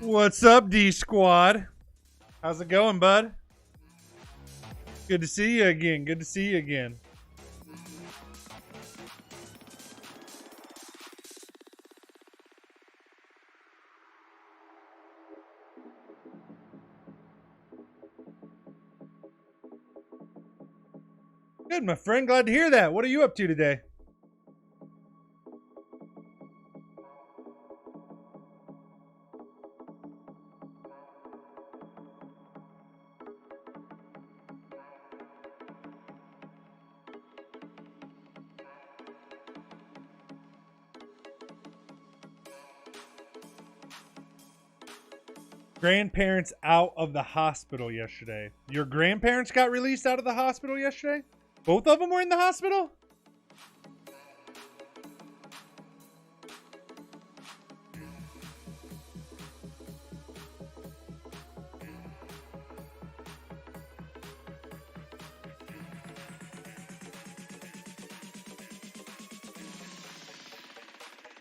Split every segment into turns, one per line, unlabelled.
What's up, D Squad? How's it going, bud? Good to see you again. Good to see you again. Good, my friend. Glad to hear that. What are you up to today? Grandparents out of the hospital yesterday. Your grandparents got released out of the hospital yesterday? Both of them were in the hospital?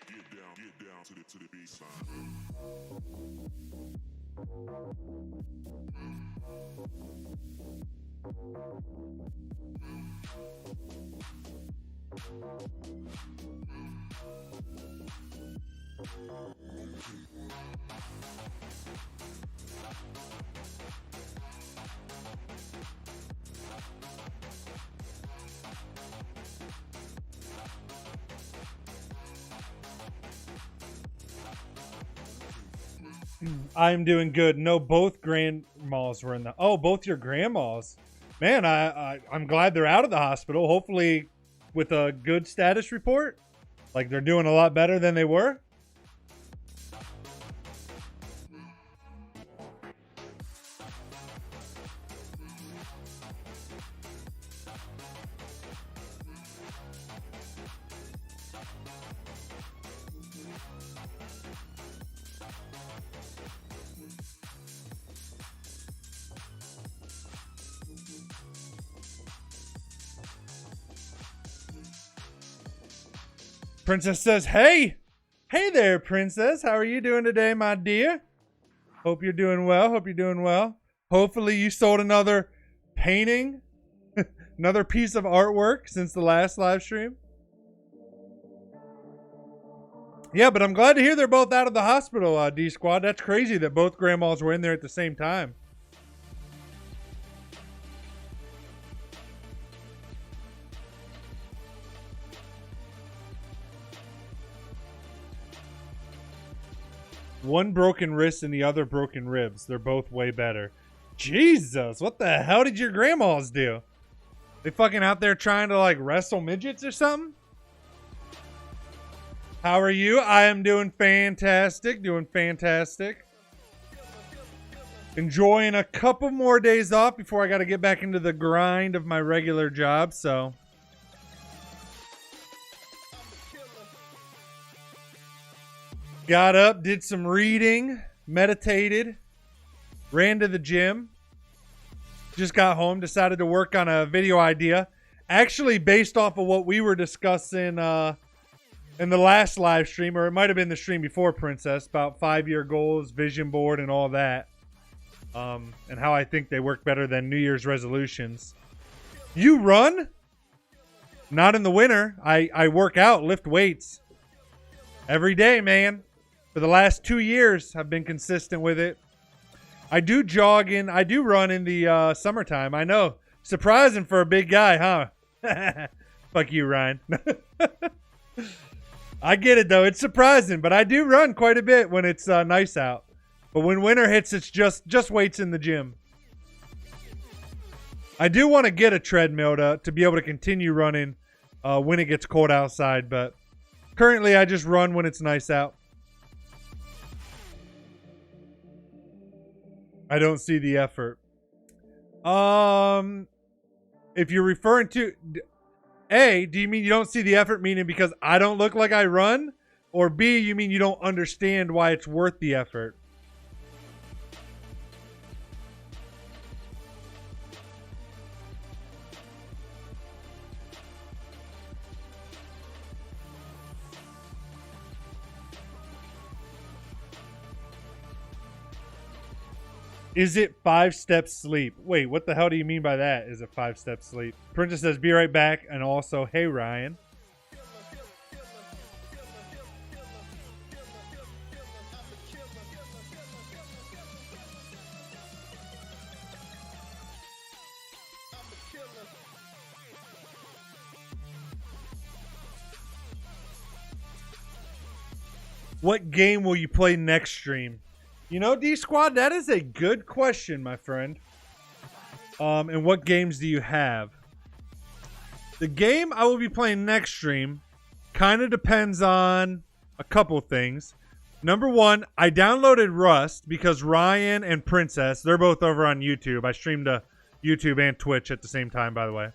Get down to the baseline.
I'm doing good. No, both grandmas were in the. Oh, both your grandmas. Man, I'm glad they're out of the hospital. Hopefully, with a good status report. Like they're doing a lot better than they were. Princess says, hey there, Princess. How are you doing today, my dear? Hope you're doing well. Hopefully you sold another painting, another piece of artwork since the last live stream. Yeah, but I'm glad to hear they're both out of the hospital, D Squad. That's crazy that both grandmas were in there at the same time. One broken wrist and the other broken ribs. They're both way better. Jesus, what the hell did your grandmas do? They fucking out there trying to like wrestle midgets or something? How are you? I am doing fantastic. Enjoying a couple more days off before I got to get back into the grind of my regular job, so. Got up, did some reading, meditated, ran to the gym. Just got home, decided to work on a video idea. Actually, based off of what we were discussing in the last live stream, or it might have been the stream before, Princess, about 5-year goals, vision board, and all that. And how I think they work better than New Year's resolutions. You run? Not in the winter. I work out, lift weights. Every day, man. For the last 2 years, I've been consistent with it. I do run in the summertime. I know. Surprising for a big guy, huh? Fuck you, Ryan. I get it, though. It's surprising, but I do run quite a bit when it's nice out. But when winter hits, it's just weights in the gym. I do want to get a treadmill to be able to continue running when it gets cold outside, but Currently, I just run when it's nice out. I don't see the effort. If you're referring to A, do you mean you don't see the effort, meaning because I don't look like I run? Or B, you mean you don't understand why it's worth the effort? Is it 5 steps sleep? Wait, what the hell do you mean by that? Is it 5 steps sleep? Princess says, be right back. And also, hey, Ryan. What game will you play next stream? You know, D Squad, that is a good question, my friend. And what games do you have? The game I will be playing next stream kind of depends on a couple things. Number one, I downloaded Rust because Ryan and Princess, they're both over on YouTube. I streamed to YouTube and Twitch at the same time, by the way.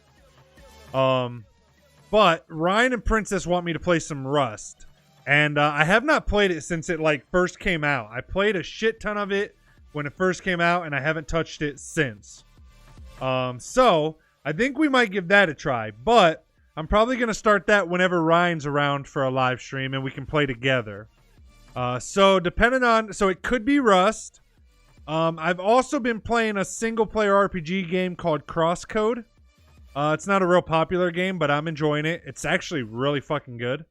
But Ryan and Princess want me to play some Rust. And I have not played it since it like first came out. I played a shit ton of it when it first came out, and I haven't touched it since. So I think we might give that a try. But I'm probably going to start that whenever Ryan's around for a live stream and we can play together. So depending on... So it could be Rust. I've also been playing a single-player RPG game called Crosscode. It's not a real popular game, but I'm enjoying it. It's actually really fucking good.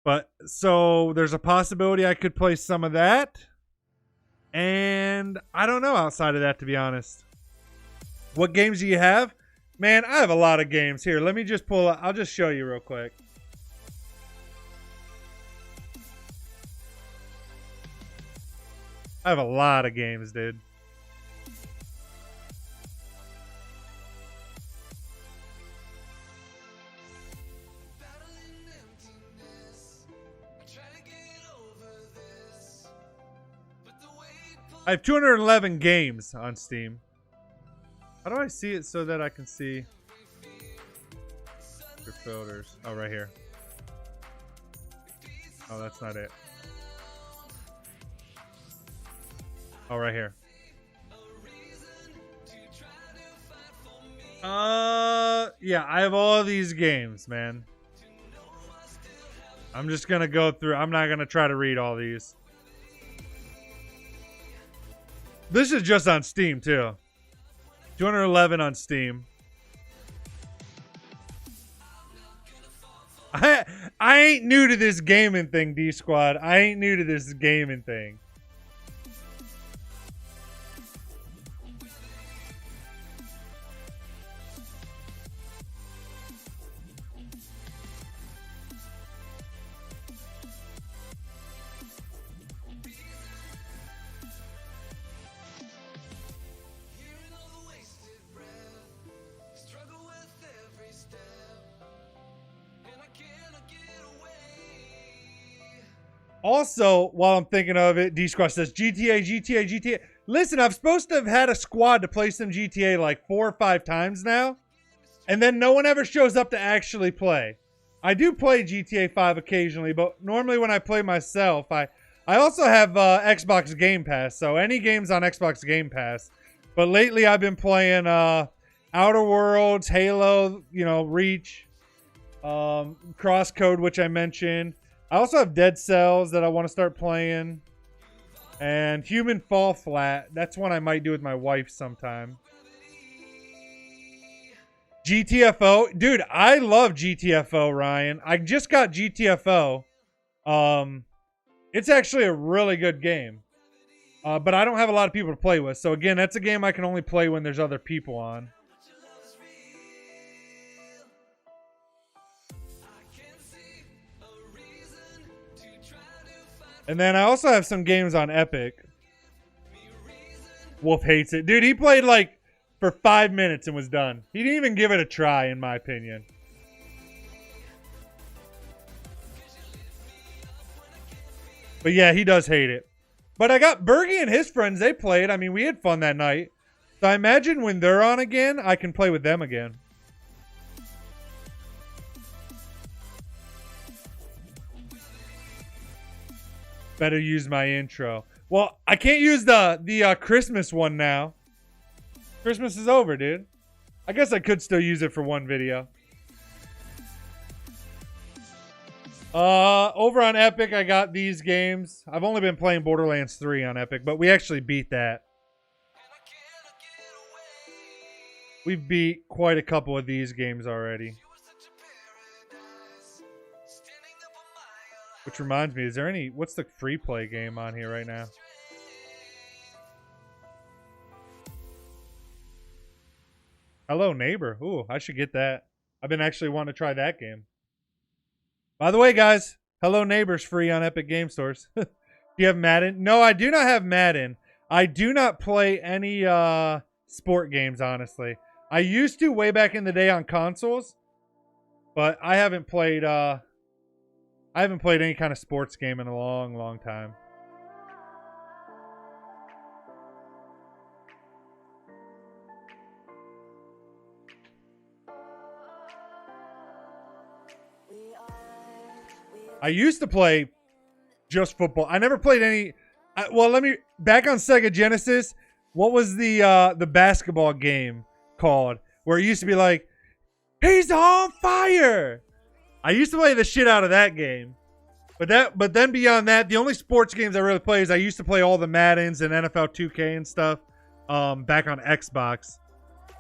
But so there's a possibility I could play some of that. And I don't know outside of that, to be honest. What games do you have? Man, I have a lot of games. Here, let me just pull up. I'll just show you real quick. I have a lot of games, dude. I have 211 games on Steam. How do I see it so that I can see your filters? Oh, right here. Oh, that's not it. Oh, right here. Yeah, I have all these games, man. I'm just gonna go through. I'm not gonna try to read all these. This is just on Steam, too. 211 on Steam. I ain't new to this gaming thing, D-Squad. I ain't new to this gaming thing. Also, while I'm thinking of it, D-Squad says, GTA. Listen, I'm supposed to have had a squad to play some GTA like 4 or 5 times now. And then no one ever shows up to actually play. I do play GTA 5 occasionally, but normally when I play myself, I also have Xbox Game Pass. So any games on Xbox Game Pass. But lately I've been playing Outer Worlds, Halo, you know, Reach, Crosscode, which I mentioned. I also have Dead Cells that I want to start playing. And Human Fall Flat. That's one I might do with my wife sometime. GTFO. Dude, I love GTFO, Ryan. I just got GTFO. It's actually a really good game. But I don't have a lot of people to play with. So again, that's a game I can only play when there's other people on. And then I also have some games on Epic. Wolf hates it. Dude, he played like for 5 minutes and was done. He didn't even give it a try, in my opinion. But yeah, he does hate it. But I got Bergie and his friends. They played. I mean, we had fun that night. So I imagine when they're on again, I can play with them again. Better use my intro. Well, I can't use the Christmas one now. Christmas is over, dude. I guess I could still use it for one video. Over on Epic, I got these games. I've only been playing Borderlands 3 on Epic, but we actually beat that. We've beat quite a couple of these games already. Which reminds me, is there any... What's the free play game on here right now? Hello Neighbor. Ooh, I should get that. I've been actually wanting to try that game. By the way, guys, Hello Neighbor's free on Epic Game Stores. Do you have Madden? No, I do not have Madden. I do not play any sport games, honestly. I used to way back in the day on consoles, but I haven't played any kind of sports game in a long, long time. I used to play just football. I never played any. Well, back on Sega Genesis. What was the basketball game called? Where it used to be like, he's on fire. I used to play the shit out of that game. But then beyond that, the only sports games I really play is I used to play all the Maddens and NFL 2K and stuff back on Xbox.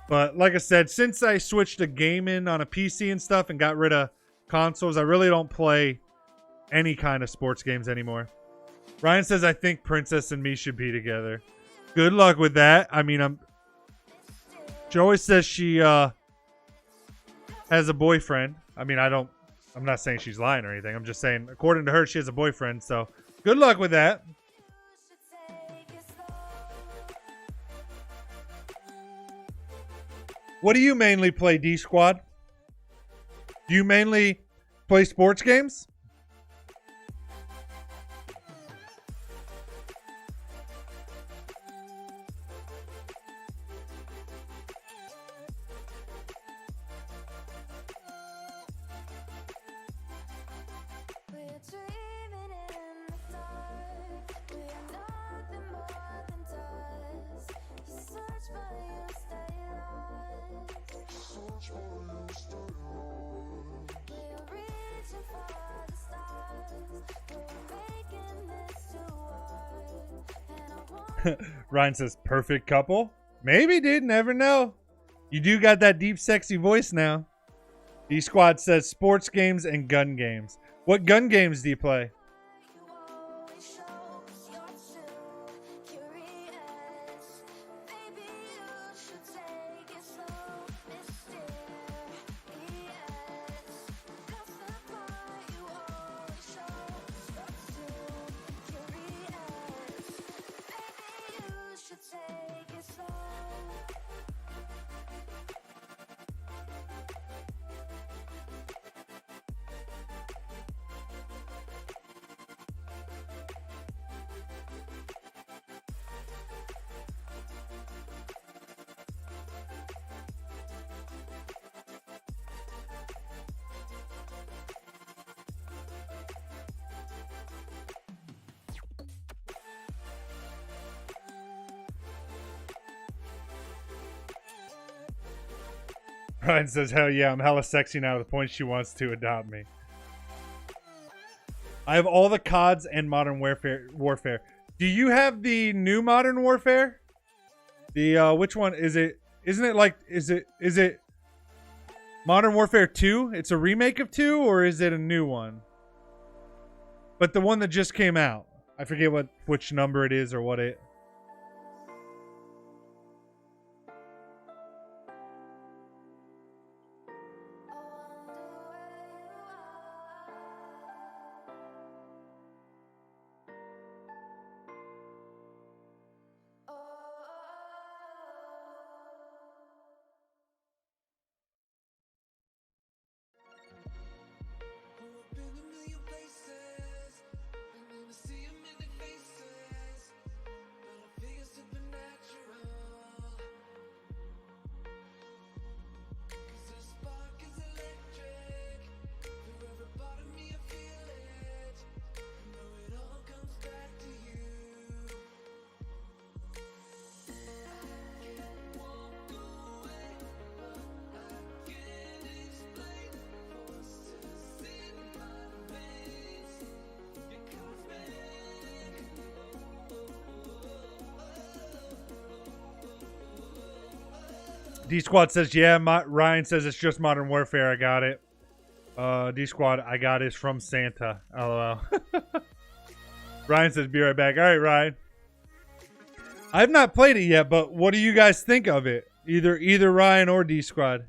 But like I said, since I switched to gaming on a PC and stuff and got rid of consoles, I really don't play any kind of sports games anymore. Ryan says, I think Princess and me should be together. Good luck with that. I mean, Joey says she has a boyfriend. I mean, I'm not saying she's lying or anything. I'm just saying, according to her, she has a boyfriend. So good luck with that. What do you mainly play, D Squad? Do you mainly play sports games? Ryan says, perfect couple. Maybe, dude. Never know. You do got that deep, sexy voice now. D-Squad says sports games and gun games. What gun games do you play? Ryan says, hell yeah, I'm hella sexy now to the point she wants to adopt me. I have all the CODs and Modern Warfare. Do you have the new Modern Warfare? The, which one is it? Isn't it like, is it Modern Warfare 2? It's a remake of 2, or is it a new one? But the one that just came out. I forget which number it is or what it... D Squad says, yeah. Ryan says it's just Modern Warfare. I got it. D Squad, I got it from Santa. LOL. Ryan says, be right back. All right, Ryan. I've not played it yet, but what do you guys think of it? Either Ryan or D Squad.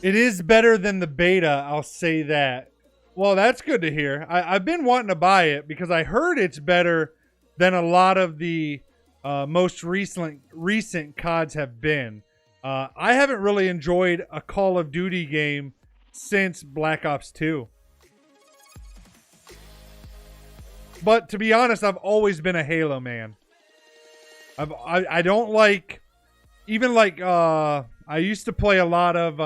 It is better than the beta, I'll say that. Well, that's good to hear. I've been wanting to buy it because I heard it's better than a lot of the most recent CODs have been. I haven't really enjoyed a Call of Duty game since Black Ops 2. But to be honest, I've always been a Halo man. I don't like... Even like... I used to play a lot of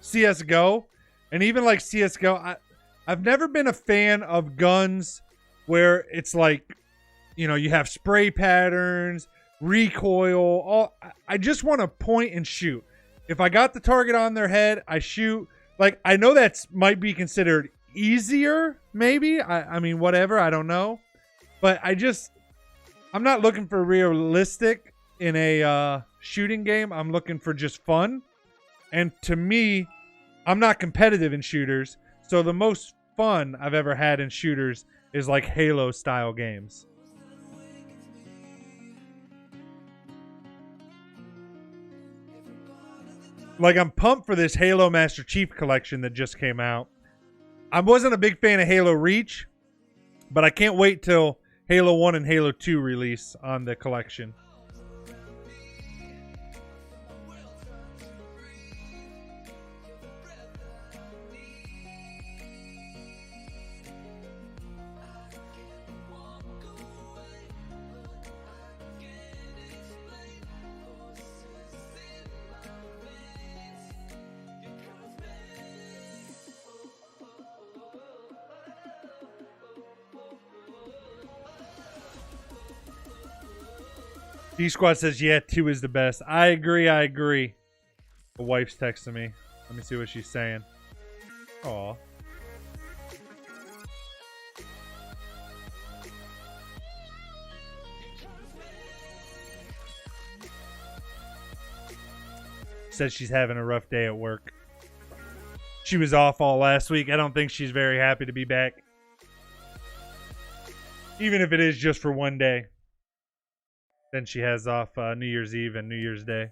CSGO, and even like CSGO, I've never been a fan of guns where it's like, you know, you have spray patterns, recoil. I just want to point and shoot. If I got the target on their head, I shoot. Like, I know that might be considered easier, maybe. I mean, whatever. I don't know. But I'm not looking for realistic in a shooting game. I'm looking for just fun. And to me, I'm not competitive in shooters. So the most fun I've ever had in shooters is like Halo style games. Like, I'm pumped for this Halo Master Chief collection that just came out. I wasn't a big fan of Halo Reach, but I can't wait till Halo 1 and Halo 2 release on the collection. D-Squad says, yeah, 2 is the best. I agree. The wife's texting me. Let me see what she's saying. Aw. Says she's having a rough day at work. She was off all last week. I don't think she's very happy to be back. Even if it is just for one day. Then she has off New Year's Eve and New Year's Day.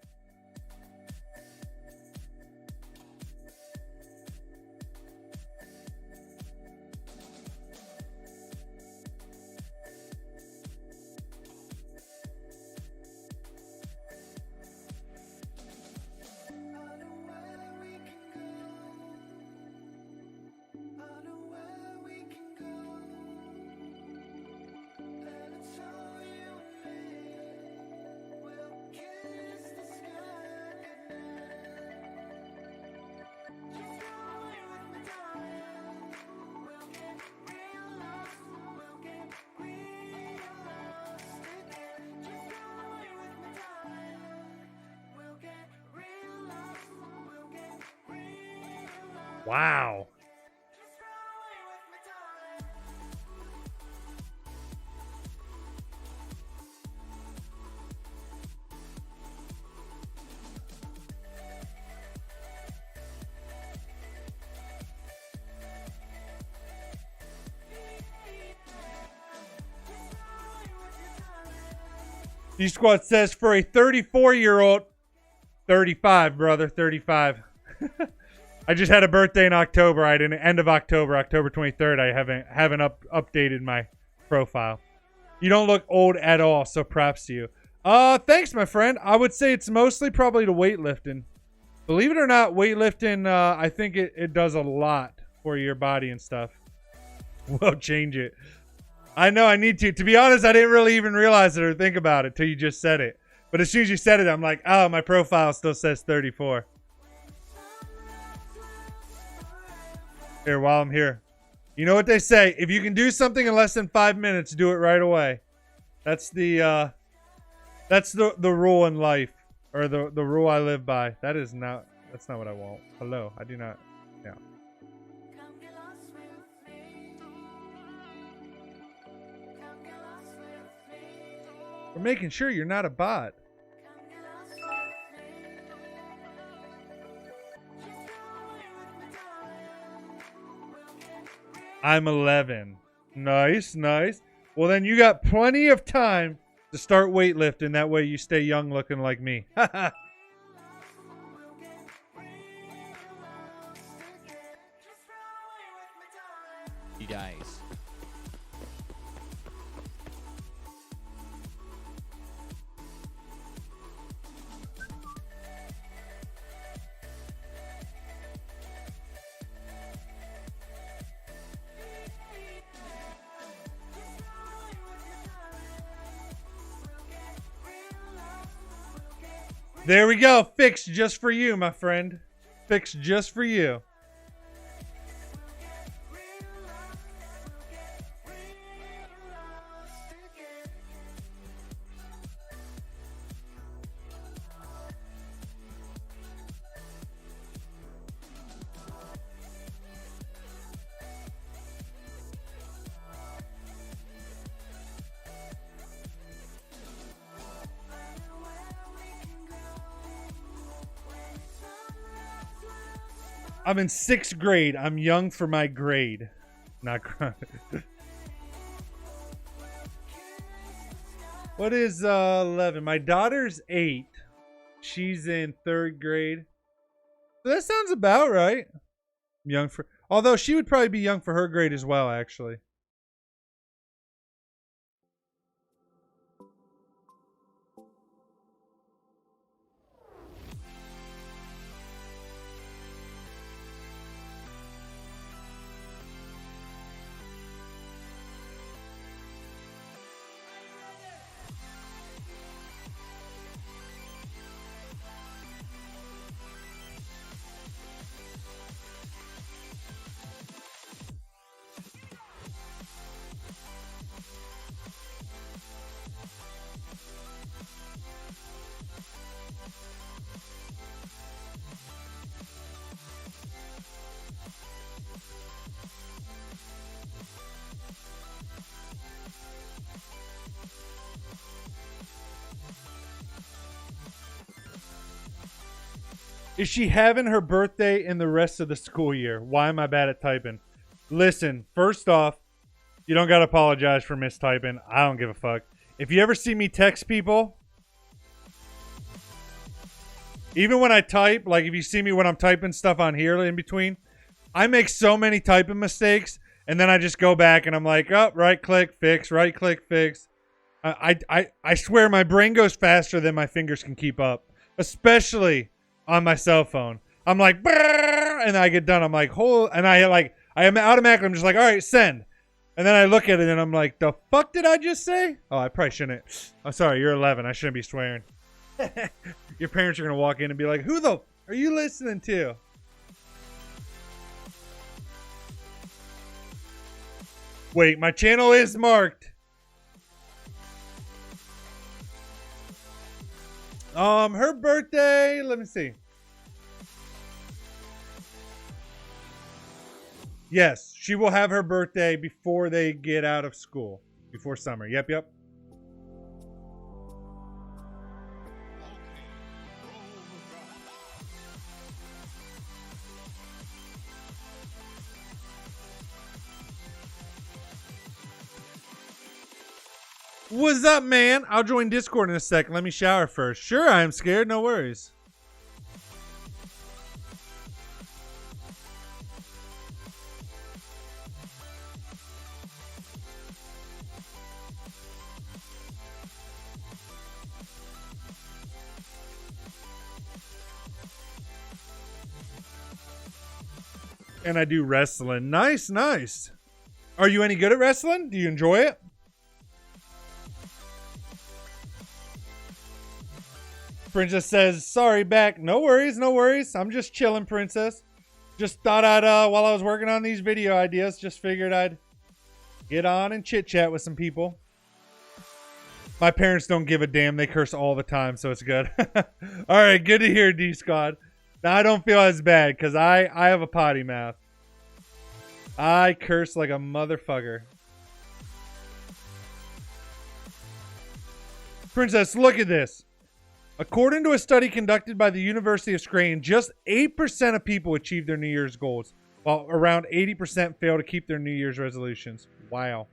Wow. D-Squad says for a 34-year-old, 35, brother, 35. I just had a birthday in October. I didn't end of October, October 23rd. I haven't updated my profile. You don't look old at all, so props to you. Thanks, my friend. I would say it's mostly probably the weightlifting. Believe it or not, weightlifting, I think it does a lot for your body and stuff. We'll change it. I know I need to. To be honest, I didn't really even realize it or think about it till you just said it. But as soon as you said it, I'm like, oh, my profile still says 34. Here, while I'm here. You know what they say? If you can do something in less than 5 minutes, do it right away. That's the rule in life. Or the rule I live by. That's not what I want. Hello. I do not. Yeah. We're making sure you're not a bot. I'm 11. Nice, nice. Well, then you got plenty of time to start weightlifting. That way you stay young looking like me.
You guys.
There we go. Fixed just for you, my friend. Fixed just for you. I'm in 6th grade. I'm young for my grade. Not grade. What is 11? My daughter's 8. She's in 3rd grade. So that sounds about right. Young for, although she would probably be young for her grade as well, actually. Is she having her birthday in the rest of the school year? Why am I bad at typing? Listen, first off, you don't got to apologize for mistyping. I don't give a fuck. If you ever see me text people, even when I type, like if you see me when I'm typing stuff on here in between, I make so many typing mistakes, and then I just go back and I'm like, oh, right click, fix, right click, fix. I swear my brain goes faster than my fingers can keep up, especially on my cell phone. I'm like, brrr, and I get done. I'm like, and I am automatically, I'm just like, all right, send. And then I look at it and I'm like, the fuck did I just say? Oh, I probably shouldn't. I'm sorry, you're 11. I shouldn't be swearing. Your parents are going to walk in and be like, who the are you listening to? Wait, my channel is marked. Her birthday, let me see. Yes, she will have her birthday before they get out of school. Before summer. Yep, yep. What's up, man? I'll join Discord in a second. Let me shower first. Sure, I am scared. No worries. And I do wrestling. Nice, nice. Are you any good at wrestling? Do you enjoy it? Princess says, sorry, back. No worries, no worries. I'm just chilling, Princess. Just thought I'd, while I was working on these video ideas, just figured I'd get on and chit-chat with some people. My parents don't give a damn. They curse all the time, so it's good. All right, good to hear, D-Squad. Now, I don't feel as bad because I have a potty mouth. I curse like a motherfucker. Princess, look at this. According to a study conducted by the University of Scranton, just 8% of people achieve their New Year's goals, while around 80% fail to keep their New Year's resolutions. Wow.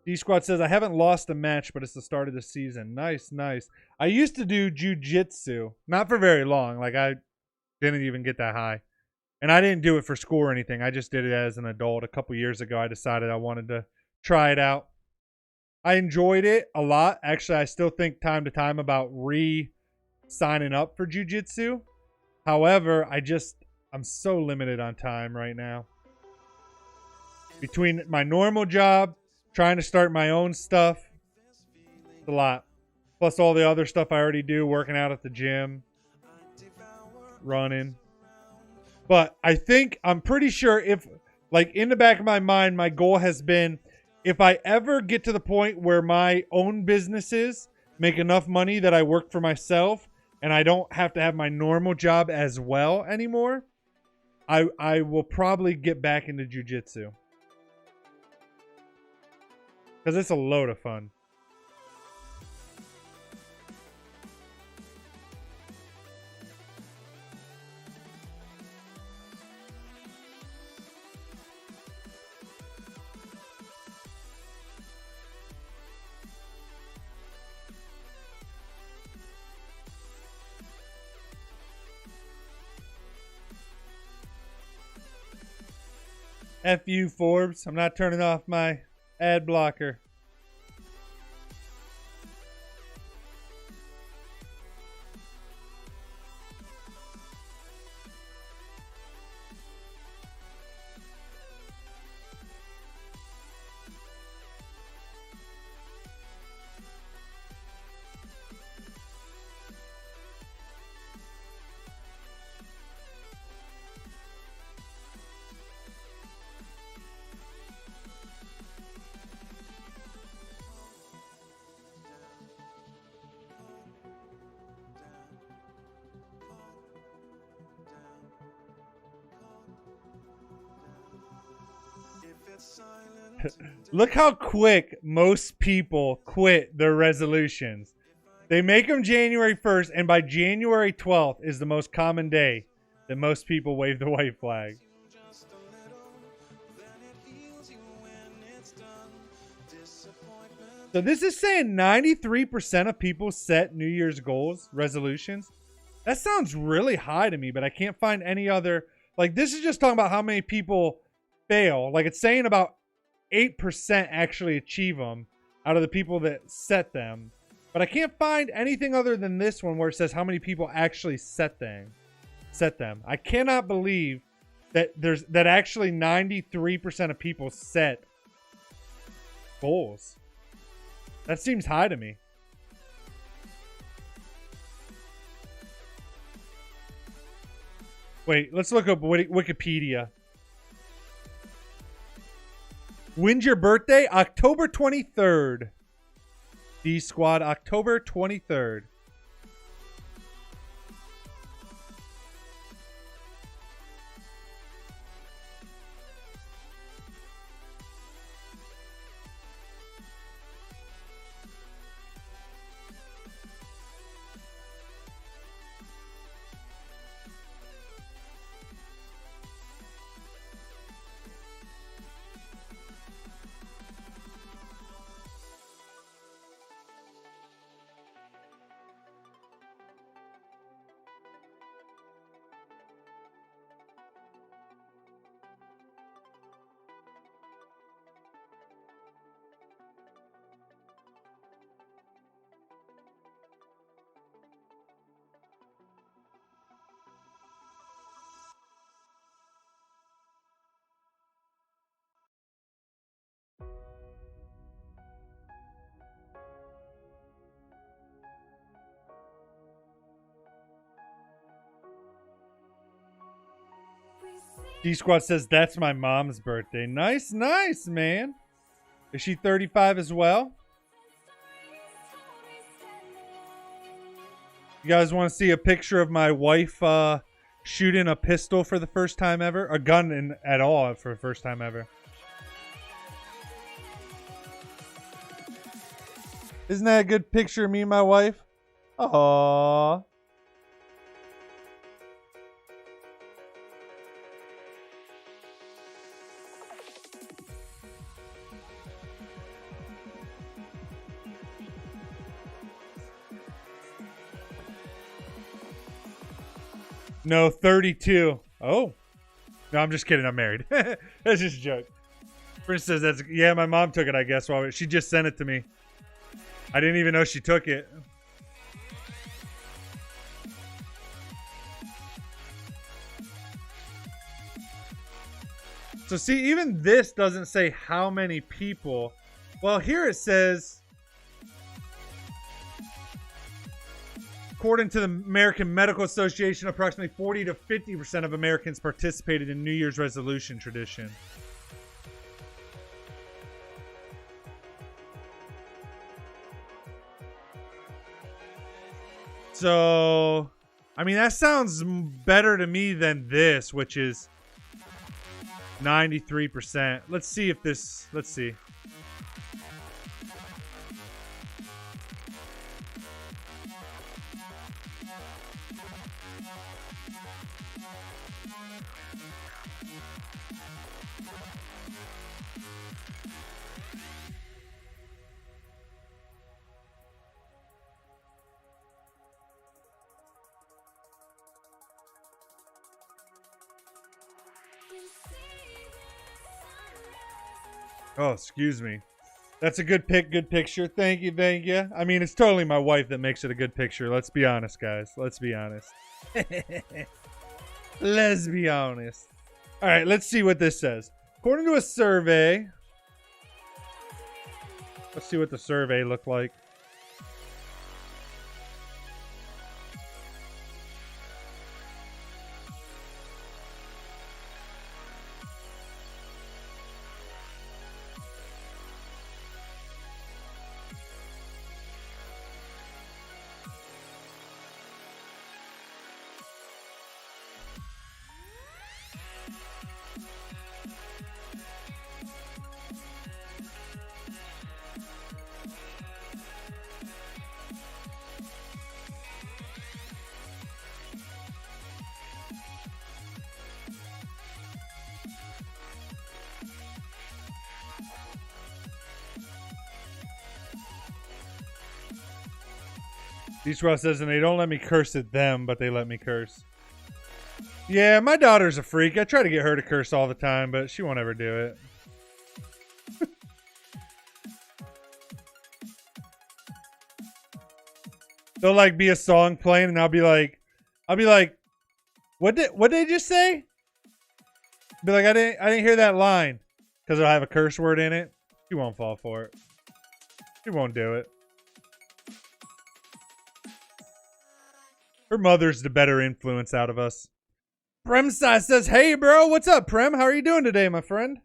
D-Squad says, I haven't lost a match, but it's the start of the season. Nice, nice. I used to do jiu-jitsu. Not for very long. Like, I didn't even get that high. And I didn't do it for school or anything. I just did it as an adult. A couple years ago, I decided I wanted to try it out. I enjoyed it a lot. Actually, I still think time to time about re-signing up for jiu-jitsu. However, I'm so limited on time right now. Between my normal job, trying to start my own stuff, it's a lot. Plus all the other stuff I already do, working out at the gym, running. But I'm pretty sure if, like, in the back of my mind, my goal has been, if I ever get to the point where my own businesses make enough money that I work for myself and I don't have to have my normal job as well anymore, I will probably get back into jiu-jitsu. Because it's a load of fun. F you, Forbes. I'm not turning off my ad blocker. Look how quick most people quit their resolutions. They make them January 1st, and by January 12th is the most common day that most people wave the white flag. So this is saying 93% of people set New Year's goals, resolutions. That sounds really high to me, but I can't find any other. Like, this is just talking about how many people fail. Like, it's saying about 8% actually achieve them out of the people that set them. But I can't find anything other than this one where it says how many people actually set them. I cannot believe that that actually 93% of people set goals. That seems high to me. Wait, let's look up Wikipedia. When's your birthday? October 23rd. D-Squad, October 23rd. D Squad says that's my mom's birthday. Nice, nice, man. Is she 35 as well? You guys want to see a picture of my wife shooting a pistol for the first time ever? A gun at all for the first time ever. Isn't that a good picture of me and my wife? Aww. No, 32. Oh. No, I'm just kidding. I'm married. That's just a joke. Prince says that's... Yeah, my mom took it, I guess. While she just sent it to me. I didn't even know she took it. So see, even this doesn't say how many people. Well, here it says... According to the American Medical Association, approximately 40 to 50% of Americans participated in New Year's resolution tradition. So, I mean, that sounds better to me than this, which is 93%. Let's see if this, let's see. Oh, excuse me. That's a good pick, good picture. Thank you, thank you. I mean, it's totally my wife that makes it a good picture. Let's be honest, guys. Let's be honest. Let's be honest. All right, let's see what this says. According to a survey, let's see what the survey looked like. D-Swell says, and they don't let me curse at them, but they let me curse. Yeah, my daughter's a freak. I try to get her to curse all the time, but she won't ever do it. There'll like be a song playing, and I'll be like, what did they just say? Be like, I didn't hear that line, because it'll have a curse word in it. She won't fall for it. She won't do it. Her mother's the better influence out of us. Premsai says, hey, bro. What's up, Prem? How are you doing today, my friend?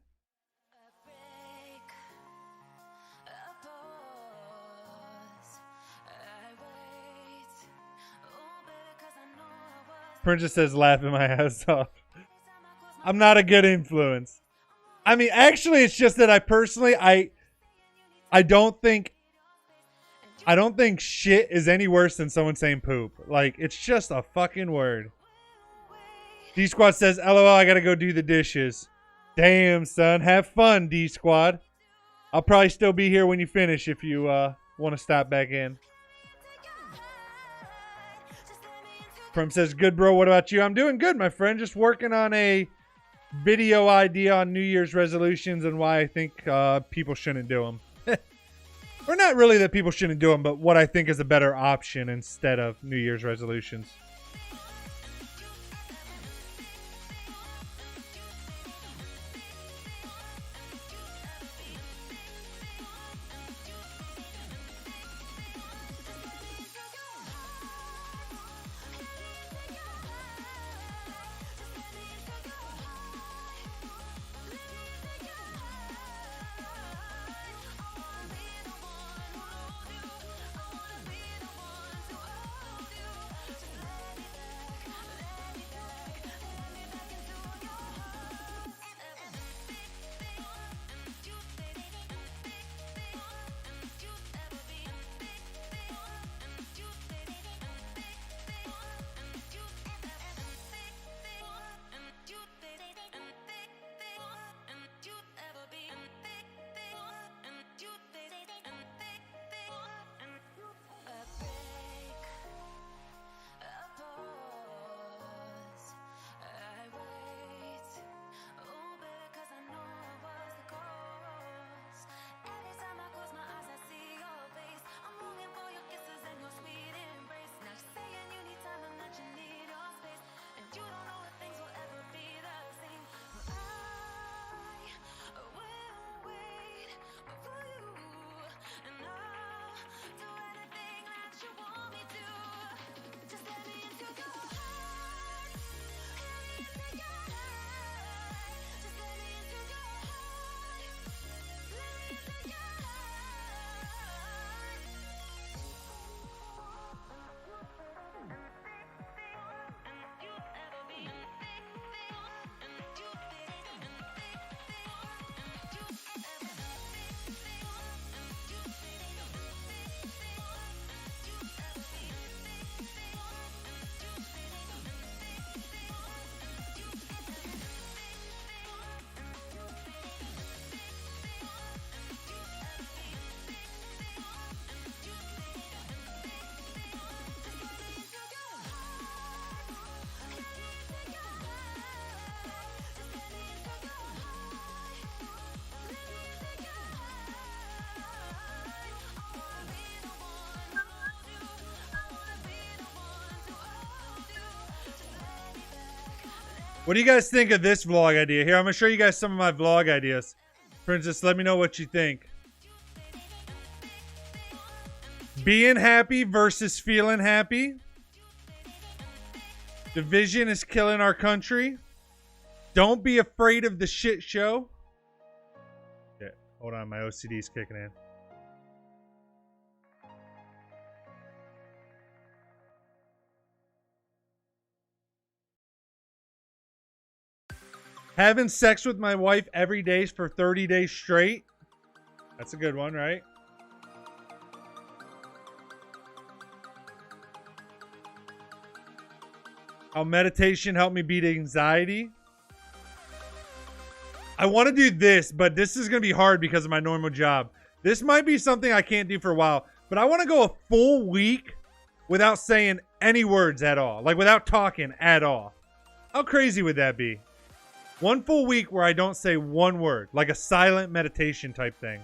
Princess says, laughing my ass off. I'm not a good influence. I mean, actually, it's just that I personally, I don't think shit is any worse than someone saying poop. Like, it's just a fucking word. D-Squad says, LOL, I gotta go do the dishes. Damn, son. Have fun, D-Squad. I'll probably still be here when you finish if you want to stop back in. Prim says, good, bro. What about you? I'm doing good, my friend. Just working on a video idea on New Year's resolutions and why I think people shouldn't do them. Or not really that people shouldn't do them, but what I think is a better option instead of New Year's resolutions. What do you guys think of this vlog idea? Here, I'm going to show you guys some of my vlog ideas. Princess, let me know what you think. Being happy versus feeling happy. Division is killing our country. Don't be afraid of the shit show. Okay, hold on. My OCD is kicking in. Having sex with my wife every day for 30 days straight. That's a good one, right? How meditation helped me beat anxiety. I want to do this, but this is going to be hard because of my normal job. This might be something I can't do for a while, but I want to go a full week without saying any words at all. Like without talking at all. How crazy would that be? One full week where I don't say one word, like a silent meditation type thing.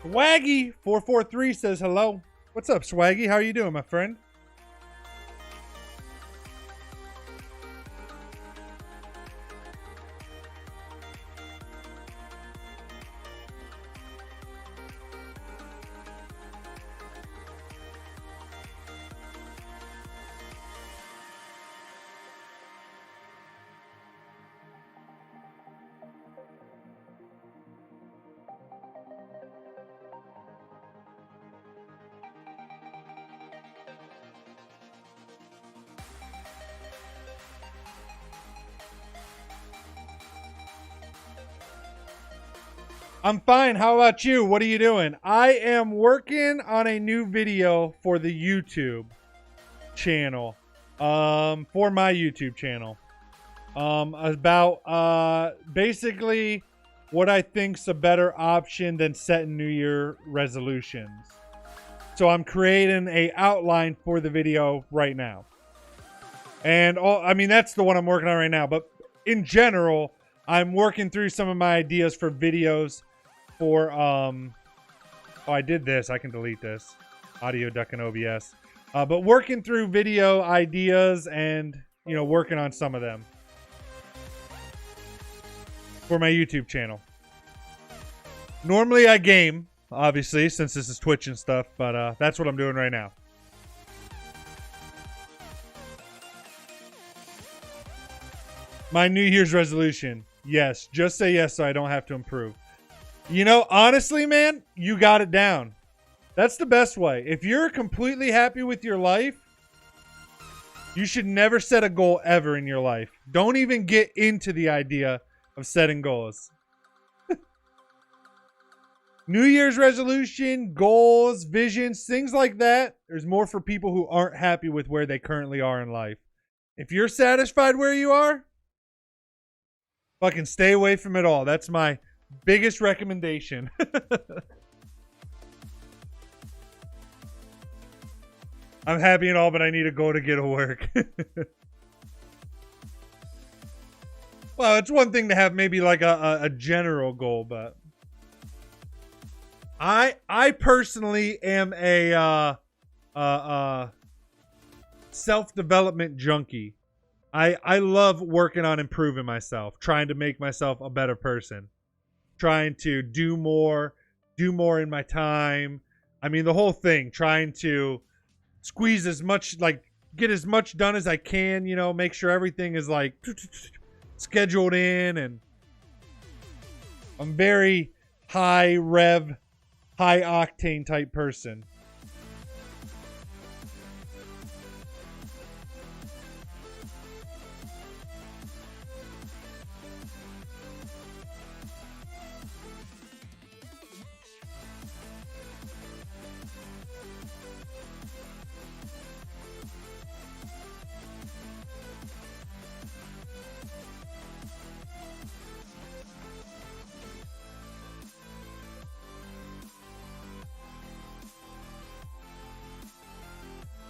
Swaggy443 says hello. What's up, Swaggy? How are you doing, my friend? I'm fine. How about you? What are you doing? I am working on a new video for the YouTube channel. For my YouTube channel. About basically what I think's a better option than setting New Year resolutions. So I'm creating a outline for the video right now. And I mean, that's the one I'm working on right now. But in general, I'm working through some of my ideas for videos for, oh, I did this. I can delete this. Audio duck and OBS. But working through video ideas and, you know, working on some of them for my YouTube channel. Normally I game, obviously, since this is Twitch and stuff, but that's what I'm doing right now. My New Year's resolution. Yes, just say yes so I don't have to improve. You know, honestly, man, you got it down. That's the best way. If you're completely happy with your life, you should never set a goal ever in your life. Don't even get into the idea of setting goals. New Year's resolution, goals, visions, things like that. There's more for people who aren't happy with where they currently are in life. If you're satisfied where you are, fucking stay away from it all. That's my biggest recommendation. I'm happy and all, but I need to go to get to work. Well, it's one thing to have maybe like a general goal, but I personally am a self-development junkie. I love working on improving myself, trying to make myself a better person, trying to do more in my time. I mean, the whole thing, trying to squeeze as much, like, get as much done as I can, you know, make sure everything is like scheduled in. And I'm very high rev, high octane type person.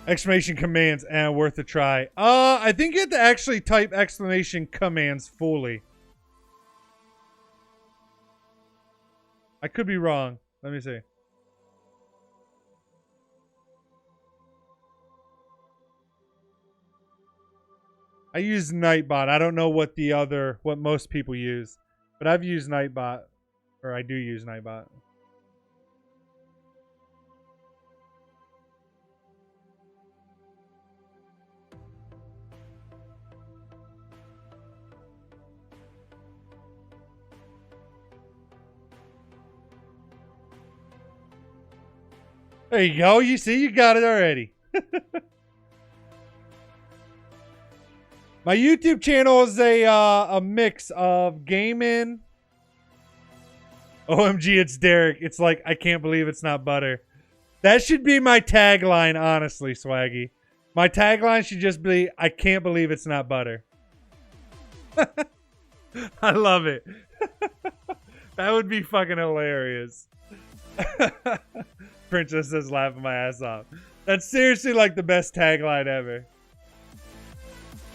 Exclamation commands and worth a try. I think you have to actually type exclamation commands fully. I could be wrong. Let me see. I use Nightbot. I don't know what what most people use, but I've used Nightbot, or I do use Nightbot. There you go. You see, you got it already. My YouTube channel is a mix of gaming. OMG, it's Derek. It's like, I can't believe it's not butter. That should be my tagline, honestly, Swaggy. My tagline should just be, I can't believe it's not butter. I love it. That would be fucking hilarious. Princess is laughing my ass off. That's seriously like the best tagline ever.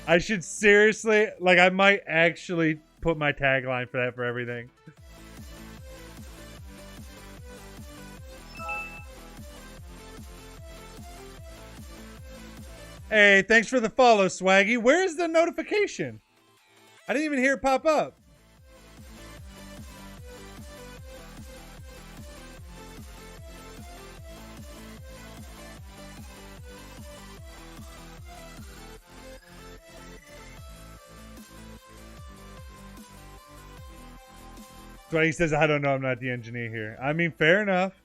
I should seriously, like, I might actually put my tagline for that for everything. Hey, thanks for the follow, Swaggy. Where's the notification? I didn't even hear it pop up. Swaggy says, I don't know, I'm not the engineer here. I mean, fair enough.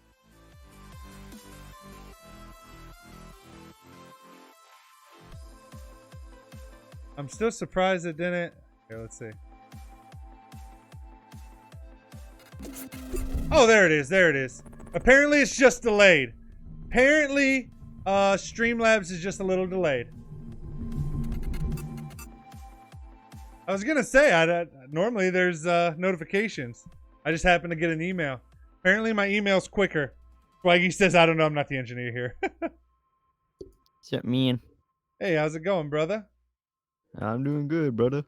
I'm still surprised it didn't. Here, let's see. Oh, there it is. There it is. Apparently, it's just delayed. Apparently, Streamlabs is just a little delayed. I was gonna say, normally there's notifications. I just happened to get an email. Apparently, my email's quicker. Swaggy says, I don't know, I'm not the engineer here.
What's that mean?
Hey, how's it going, brother?
I'm doing good, brother.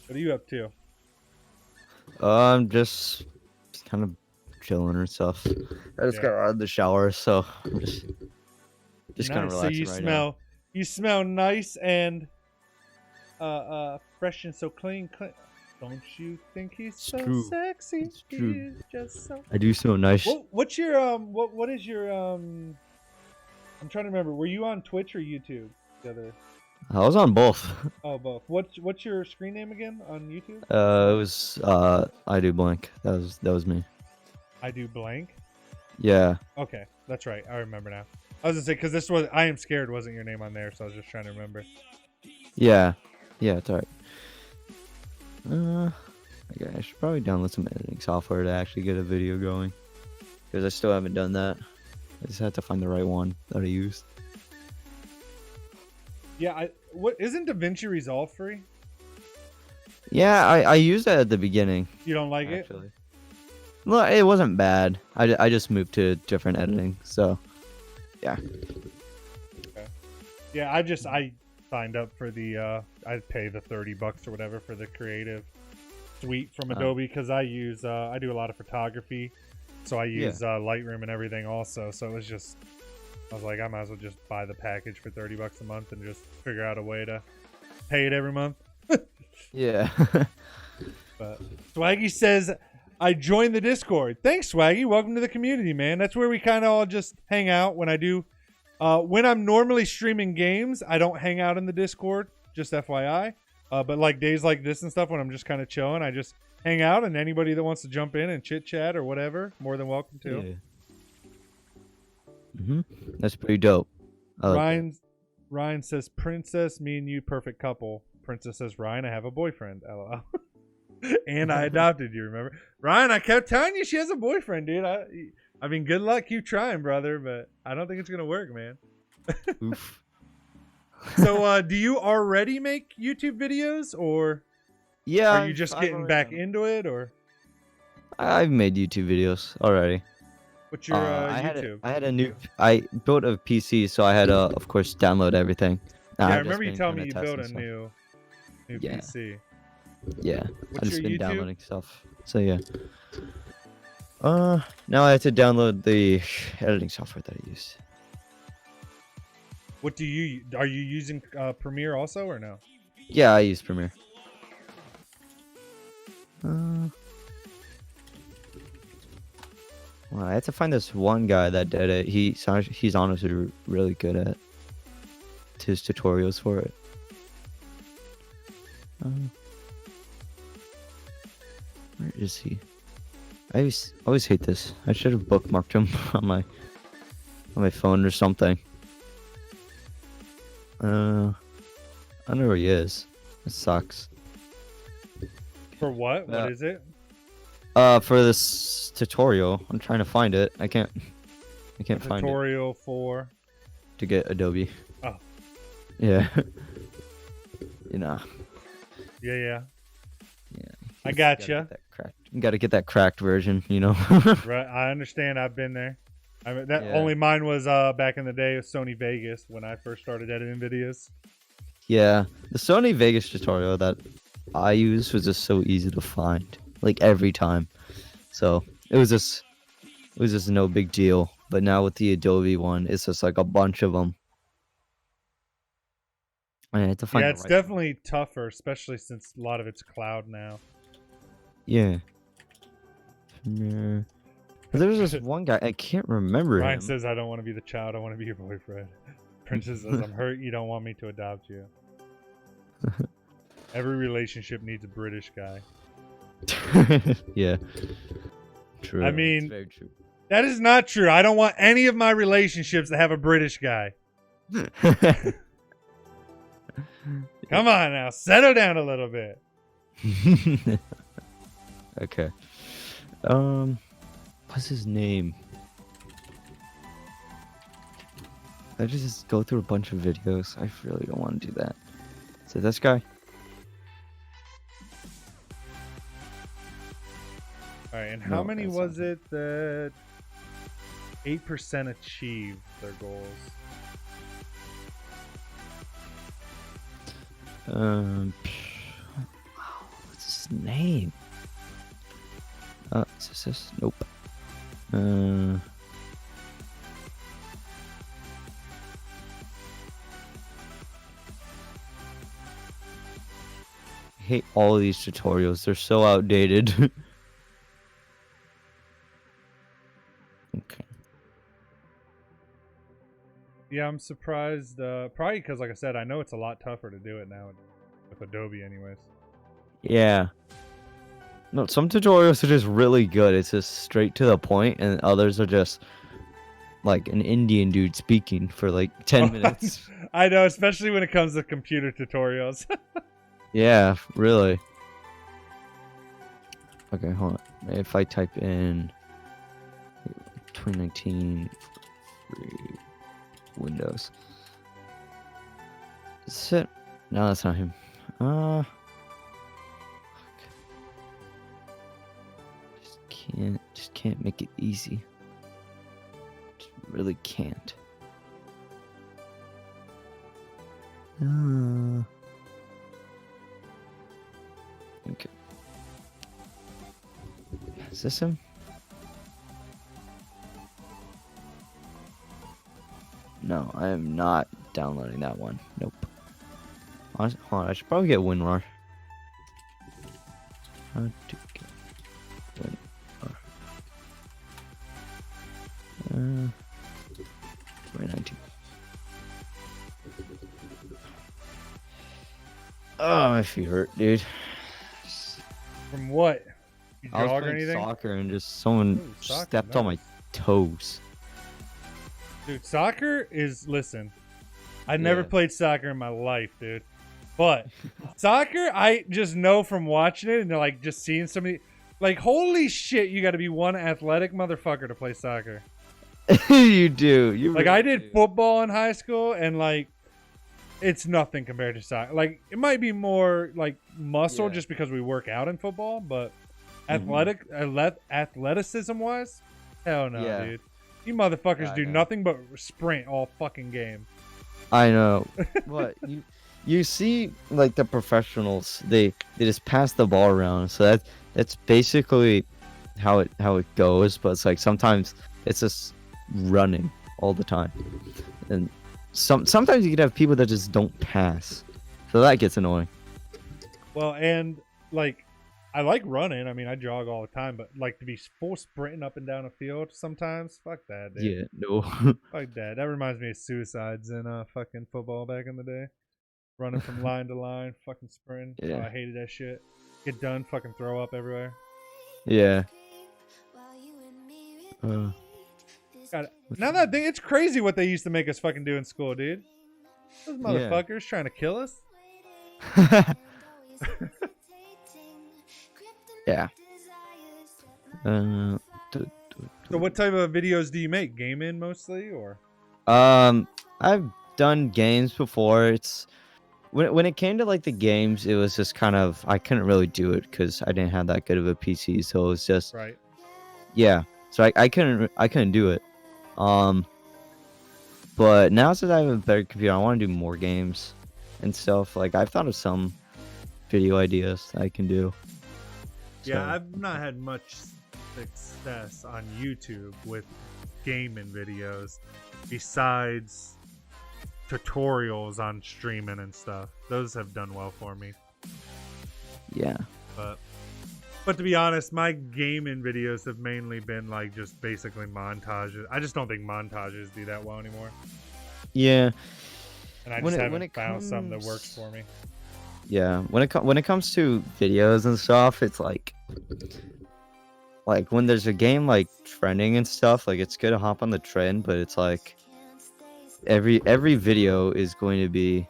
What are you up to?
I'm just kind of chilling and stuff. I just got out of the shower, so I'm just kind of
Nice. So
relaxing
you
right
smell, you smell nice and fresh and so clean. Don't you think he's so
true.
sexy?
It's true.
He's just so.
now. I do smell nice.
What's your what is your I'm trying to remember. Were you on Twitch or YouTube? The other.
I was on both.
Oh, both. What's your screen name again on YouTube?
It was I do blank. That was me.
I do blank.
Yeah.
Okay, that's right. I remember now. I was gonna say because this was I Am Scared wasn't your name on there, so I was just trying to remember.
Yeah. Yeah, it's alright. Okay, I should probably download some editing software to actually get a video going. Because I still haven't done that. I just had to find the right one that I use.
Yeah, what isn't DaVinci Resolve free?
Yeah, I used that at the beginning.
You don't like it?
Actually. Well, it wasn't bad. I just moved to different editing, so yeah.
Okay. Yeah, I signed up for the I pay the $30 or whatever for the creative suite from Adobe because I use I do a lot of photography, so I use Lightroom and everything also. So it was just I was like I might as well just buy the package for $30 a month and just figure out a way to pay it every month.
Yeah.
But Swaggy says, I joined the Discord. Thanks, Swaggy. Welcome to the community, man. That's where we kind of all just hang out when I do. When I'm normally streaming games, I don't hang out in the Discord, just FYI. But like days like this and stuff, when I'm just kind of chilling, I just hang out, and anybody that wants to jump in and chit chat or whatever, more than welcome to.
Yeah. That's pretty dope. I like that.
Ryan says, Princess, me and you, perfect couple. Princess says, Ryan, I have a boyfriend. LOL. And I adopted you, remember? Ryan, I kept telling you she has a boyfriend, dude. I mean, good luck. Keep trying, brother, but I don't think it's going to work, man.
Oof.
So, do you already make YouTube videos, or
Yeah.
are you just getting back into it, or
I've made YouTube videos already.
what's your
I
YouTube?
I built a PC, so I had to, of course, download everything.
Yeah,
I've
I
just
remember you
been
telling
kinda
me you built a
testing stuff.
new
Yeah.
PC.
Yeah,
What's
I've just
your
been
YouTube?
downloading stuff. So yeah. Now I have to download the editing software that I use.
What do you are you using Premiere also or no?
Yeah, I use Premiere. Well, I had to find this one guy that did it. He's honestly really good at his tutorials for it. Where is he? I always hate this. I should have bookmarked him on my phone or something. I don't know where he is. It sucks.
For what?
Yeah.
What is it?
For this tutorial, I'm trying to find it. I can't find it
Tutorial for.
to get Adobe.
Oh.
Yeah. You know.
Yeah, yeah.
Yeah.
I
You
gotcha.
gotta get that cracked. You gotta get that cracked version, you know.
Right. I understand. I've been there. I mean, that
Yeah.
only mine was back in the day of Sony Vegas when I first started editing videos.
Yeah, the Sony Vegas tutorial that I used was just so easy to find, like every time. So it was just no big deal. But now with the Adobe one, it's just like a bunch of them. I had to find
Yeah,
the
it's
right
definitely tougher, especially since a lot of it's cloud now.
Yeah. Premiere. But there was this one guy, I can't remember
Ryan
him.
says, I don't want to be the child. I want to be your boyfriend. Princess says, I'm hurt. You don't want me to adopt you. Every relationship needs a British guy.
Yeah. True.
I
it's
mean-
very true.
That is not true. I don't want any of my relationships to have a British guy. Come on now. Settle down a little bit.
Okay. What's his name? I just go through a bunch of videos. I really don't want to do that. So this guy?
All right. And how
No,
many
that's
was
not
it that 8% achieved their goals?
What's his name? Is this? Nope. I hate all of these tutorials. They're so outdated. Okay.
Yeah, I'm surprised. Probably because, like I said, I know it's a lot tougher to do it now with Adobe, anyways.
Yeah. No, some tutorials are just really good. It's just straight to the point, and others are just like an Indian dude speaking for like 10 minutes.
I know, especially when it comes to computer tutorials.
Yeah, really. Okay, hold on. If I type in 2019 free Windows. Is it? No, that's not him. Just can't make it easy. Just really can't. Okay. Is this him? No, I am not downloading that one. Nope. Hold on, I should probably get WinRAR. How to get WinRAR? 2019. Oh, my feet hurt, dude.
From what? You
I was
jog or
playing
anything?
soccer and just someone
Ooh, soccer,
stepped on my
nice.
toes.
Dude, soccer is, listen, I never
Yeah.
played soccer in my life, dude. But soccer, I just know from watching it and like just seeing somebody, like, holy shit, you got to be one athletic motherfucker to play soccer.
You do. You
Like,
really
I did
do.
football in high school and like, it's nothing compared to soccer. Like, it might be more like muscle
Yeah.
just because we work out in football, but
Mhm.
athleticism wise, hell no,
Yeah.
dude. You motherfuckers
Yeah, I
do
know.
nothing but sprint all fucking game.
I know. What you see, like the professionals, they just pass the ball around. So that's basically how it goes. But it's like sometimes it's just running all the time, and sometimes you could have people that just don't pass. So that gets annoying.
Well, and like, I like running. I mean, I jog all the time, but like to be full sprinting up and down a field sometimes, fuck that, dude.
Yeah. No.
Fuck that. That reminds me of suicides in fucking football back in the day. Running from line to line, fucking sprinting. Oh,
Yeah.
I hated that shit. Get done, fucking throw up everywhere.
Yeah.
God, now that I think it's crazy what they used to make us fucking do in school, dude. Those motherfuckers trying to kill us.
Yeah. Uh, d-
So what type of videos do you make? Gaming mostly, or?
I've done games before. It's when it came to like the games, it was just kind of I couldn't really do it because I didn't have that good of a PC. So it was just
Right.
yeah. So I couldn't do it. But now since I have a better computer, I want to do more games and stuff. Like I've thought of some video ideas that I can do.
Yeah,
So,
I've not had much success on YouTube with gaming videos besides tutorials on streaming and stuff. Those have done well for me.
yeah.
But to be honest, my gaming videos have mainly been like just basically montages. I just don't think montages do that well anymore.
Yeah.
And I
When
just
it-
haven't
when it
found something that
comes-
works for me.
Yeah, when it comes to videos and stuff, it's like when there's a game like trending and stuff, like it's good to hop on the trend, but it's like every video is going to be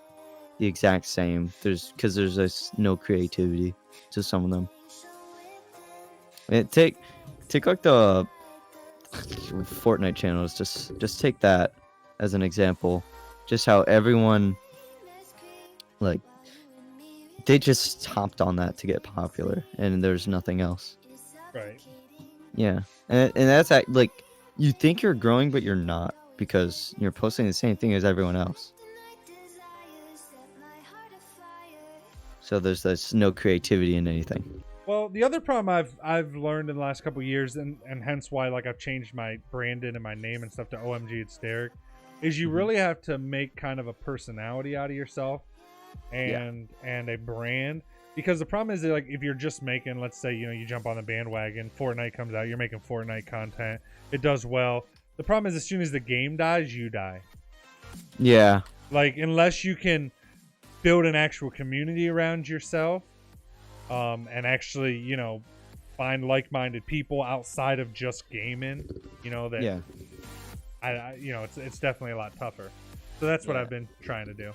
the exact same. There's just no creativity to some of them. Take like the Fortnite channels. Just take that as an example. Just how everyone like they just hopped on that to get popular, and there's nothing else.
Right.
Yeah, and that's like you think you're growing, but you're not because you're posting the same thing as everyone else. So there's no creativity in anything.
Well, the other problem I've learned in the last couple of years, and hence why like I've changed my branding and my name and stuff to OMG It's Derek, is you
Mhm.
really have to make kind of a personality out of yourself and a brand. Because the problem is that, like, if you're just making, let's say, you know, you jump on the bandwagon, Fortnite comes out, you're making Fortnite content, it does well. The problem is as soon as the game dies, you die.
Yeah,
Like, unless you can build an actual community around yourself, and actually, you know, find like-minded people outside of just gaming, you know, that
yeah,
I you know, it's definitely a lot tougher. So that's what
Yeah.
I've been trying to do.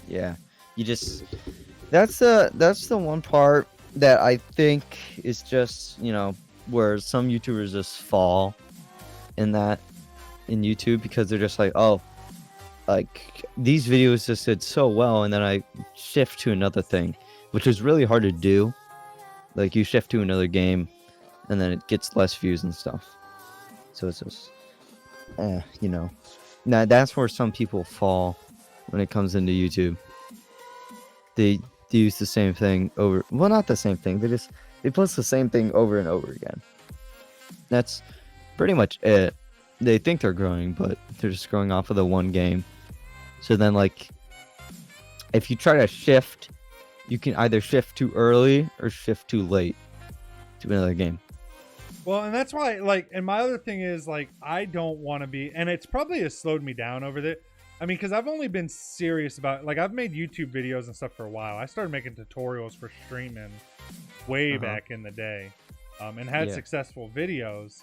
yeah. You just that's the one part that I think is just where some YouTubers just fall in YouTube because they're just like, oh, like these videos just did so well, and then I shift to another thing, which is really hard to do. Like you shift to another game, and then it gets less views and stuff. So it's just, now that's where some people fall when it comes into YouTube. They use the same thing over. Well, not the same thing. They post the same thing over and over again. That's pretty much it. They think they're growing, but they're just growing off of the one game. So then, like, if you try to shift, you can either shift too early or shift too late to another game.
Well, and that's why, like, and my other thing is, like, I don't want to be, and it's probably has slowed me down over there. I mean, because I've only been serious about, like, I've made YouTube videos and stuff for a while. I started making tutorials for streaming way back in the day, and had
Yeah.
successful videos.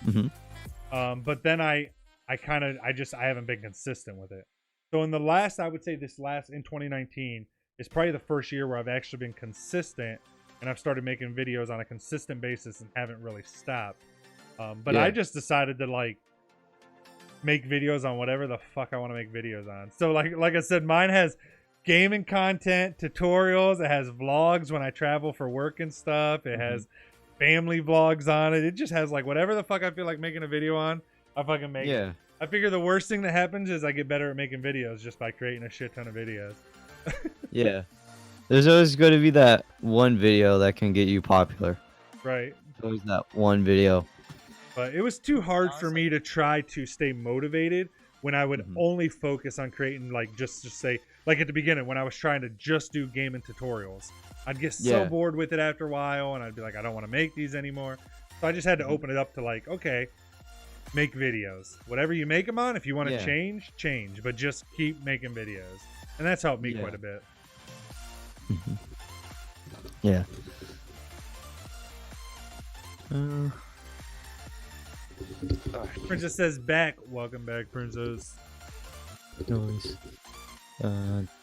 Mm-hmm.
But then I haven't been consistent with it. So in the last, I would say in 2019 is probably the first year where I've actually been consistent, and I've started making videos on a consistent basis and haven't really stopped. But I
Yeah.
just decided to like make videos on whatever the fuck I want to make videos on. So like I said, mine has gaming content, tutorials, it has vlogs when I travel for work and stuff. It has family vlogs on it. It just has like whatever the fuck I feel like making a video on, I fucking make it.
Yeah.
I figure the worst thing that happens is I get better at making videos just by creating a shit ton of videos.
Yeah. There's always going to be that one video that can get you popular.
Right.
There's always that one video.
But it was too hard for me to try to stay motivated when I would only focus on creating like just say like at the beginning when I was trying to just do gaming tutorials. I'd get so
Yeah.
bored with it after a while and I'd be like, I don't want to make these anymore. So I just had to open it up to like, okay, make videos. Whatever you make them on, if you want to
Yeah.
change, but just keep making videos. And that's helped me
Yeah.
quite a bit.
Yeah.
Princess says back. Welcome back, Princess.
Noise. Okay.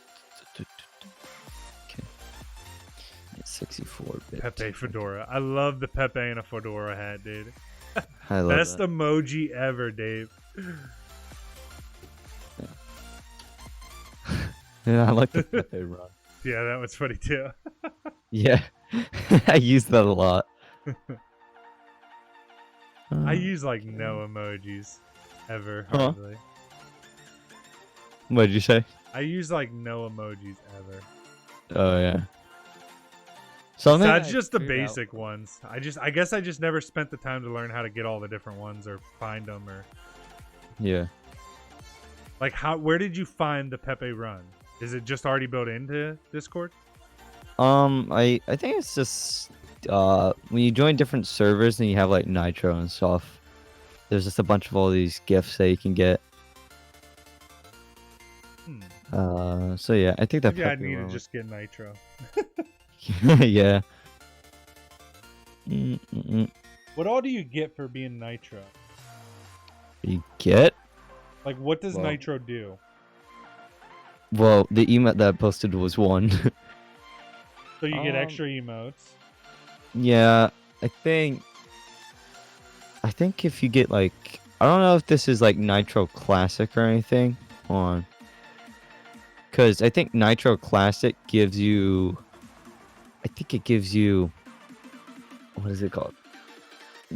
64-bit.
Pepe fedora. I love the Pepe and a fedora hat, dude.
I love
Best
that.
emoji ever, Dave.
Yeah, I like the Pepe run.
Yeah, that was funny too.
Yeah. I use that a lot.
I use like no emojis ever.
Huh?
Hardly.
What did you say?
I use like no emojis ever.
Oh yeah. Something
That's
I
just the
figured out-
basic ones. I guess I just never spent the time to learn how to get all the different ones or find them or
Yeah.
like where did you find the Pepe run? Is it just already built into Discord?
I think it's just when you join different servers and you have like Nitro and stuff. There's just a bunch of all these gifts that you can get. So yeah, I think that.
Maybe I
Pepe
need to
one
just get Nitro.
was- yeah. Mm-mm-mm.
What all do you get for being Nitro?
You get?
Like, what does
Well-
Nitro do?
Well, the emote that I posted was one.
So you get
Um,
extra emotes.
Yeah, I think if you get like, I don't know if this is like Nitro Classic or anything. Hold on. Because I think Nitro Classic gives you, what is it called?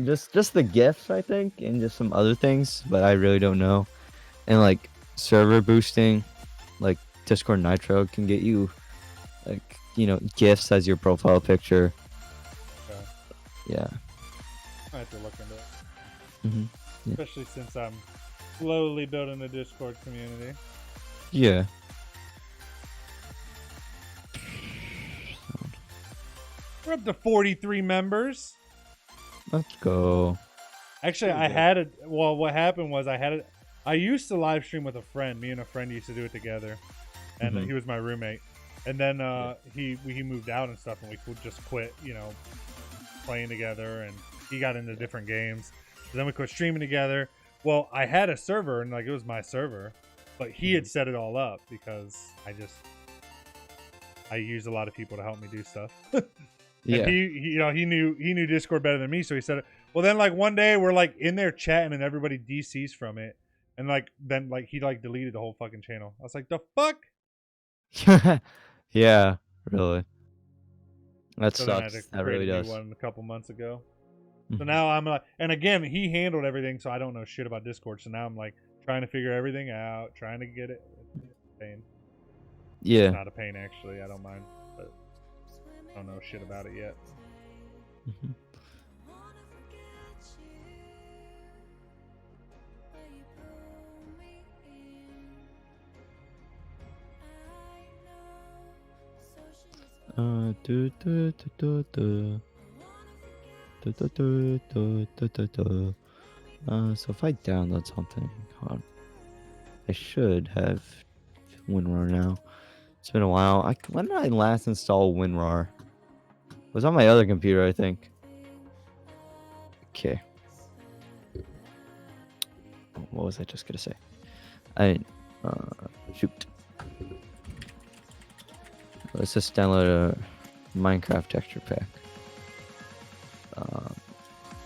Just the gifts, I think, and just some other things, but I really don't know. And like server boosting, like Discord Nitro can get you like, gifts as your profile picture.
Okay.
Yeah.
I have to look into it.
Mhm. Yeah.
Especially since I'm slowly building a Discord community.
Yeah.
We're up to 43 members.
Let's go.
Actually, I had it. Well, what happened was I used to live stream with a friend. Me and a friend used to do it together, and
Mhm.
he was my roommate. And then he moved out and stuff, and we just quit, playing together. And he got into different games. So then we quit streaming together. Well, I had a server, and like it was my server, but he had set it all up because I used a lot of people to help me do stuff.
Yeah.
And he knew Discord better than me, so he said it. Well, then like one day we're like in there chatting and everybody DCs from it, and then he deleted the whole fucking channel. I was like, the fuck.
Yeah, really. That
So then I had
sucks.
to
That
create
really
a new
does.
one a couple months ago. So
Mhm.
now I'm and again he handled everything, so I don't know shit about Discord. So now I'm like trying to figure everything out, trying to get it. It's a pain.
Yeah.
It's not a pain actually. I don't mind, but I don't know shit about it yet.
Mhm. Do, do, do, do, do. Do, do, do, do, do, do, do. So if I download something, hold on. I should have WinRAR now. It's been a while. When did I last install WinRAR? It was on my other computer, I think. Okay. What was I just gonna say? Shoot. Let's just download a Minecraft texture pack.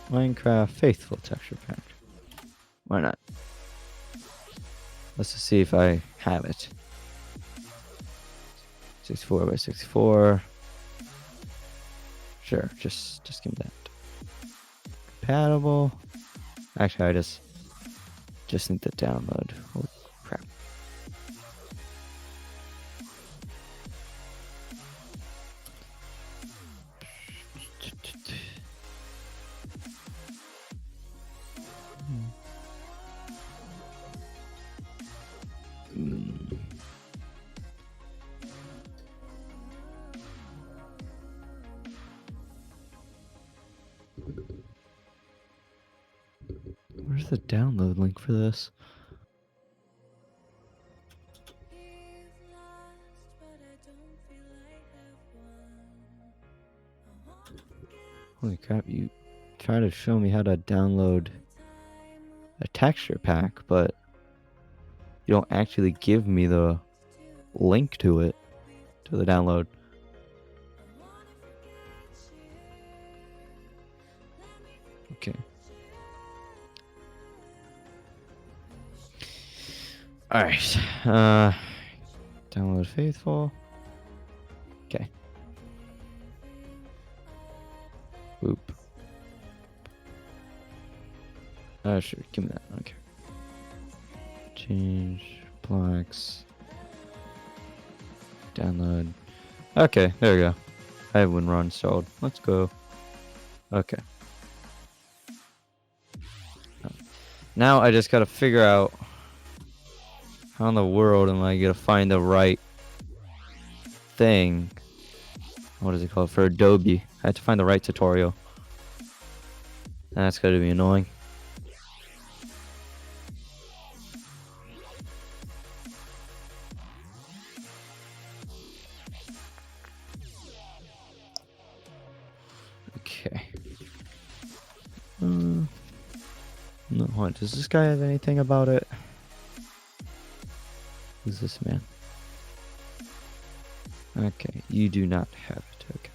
Minecraft Faithful texture pack. Why not? Let's just see if I have it. 64 by 64. Sure, just give me that. Compatible. Actually, I just need to download. Holy crap. Where's the download link for this? Holy crap, you try to show me how to download a texture pack, but you don't actually give me the link to it, to the download. Okay. Alright. Download Faithful. Okay. Boop. Sure, give me that. I don't care. Change blocks. Download. Okay, there we go. I have WinRAR installed. Let's go. Okay. Now I just gotta figure out how in the world am I gonna find the right thing. What is it called? For Adobe. I had to find the right tutorial. That's gonna be annoying. Okay. No, what? Does this guy have anything about it? Who's this man? Okay, you do not have it. Okay.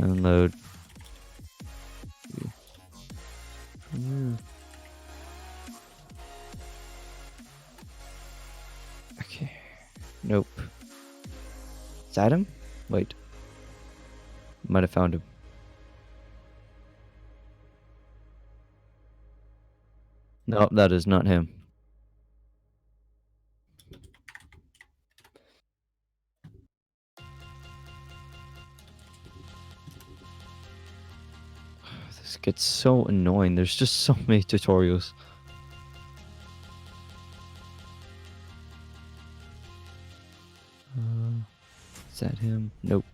Download. Okay. Nope. Is that him? Wait. Might have found him. Nope, that is not him. This gets so annoying. There's just so many tutorials. Is that him? Nope.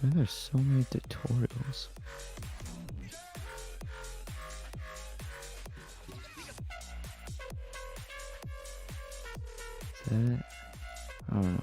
Why are there so many tutorials? Is that it? I don't know.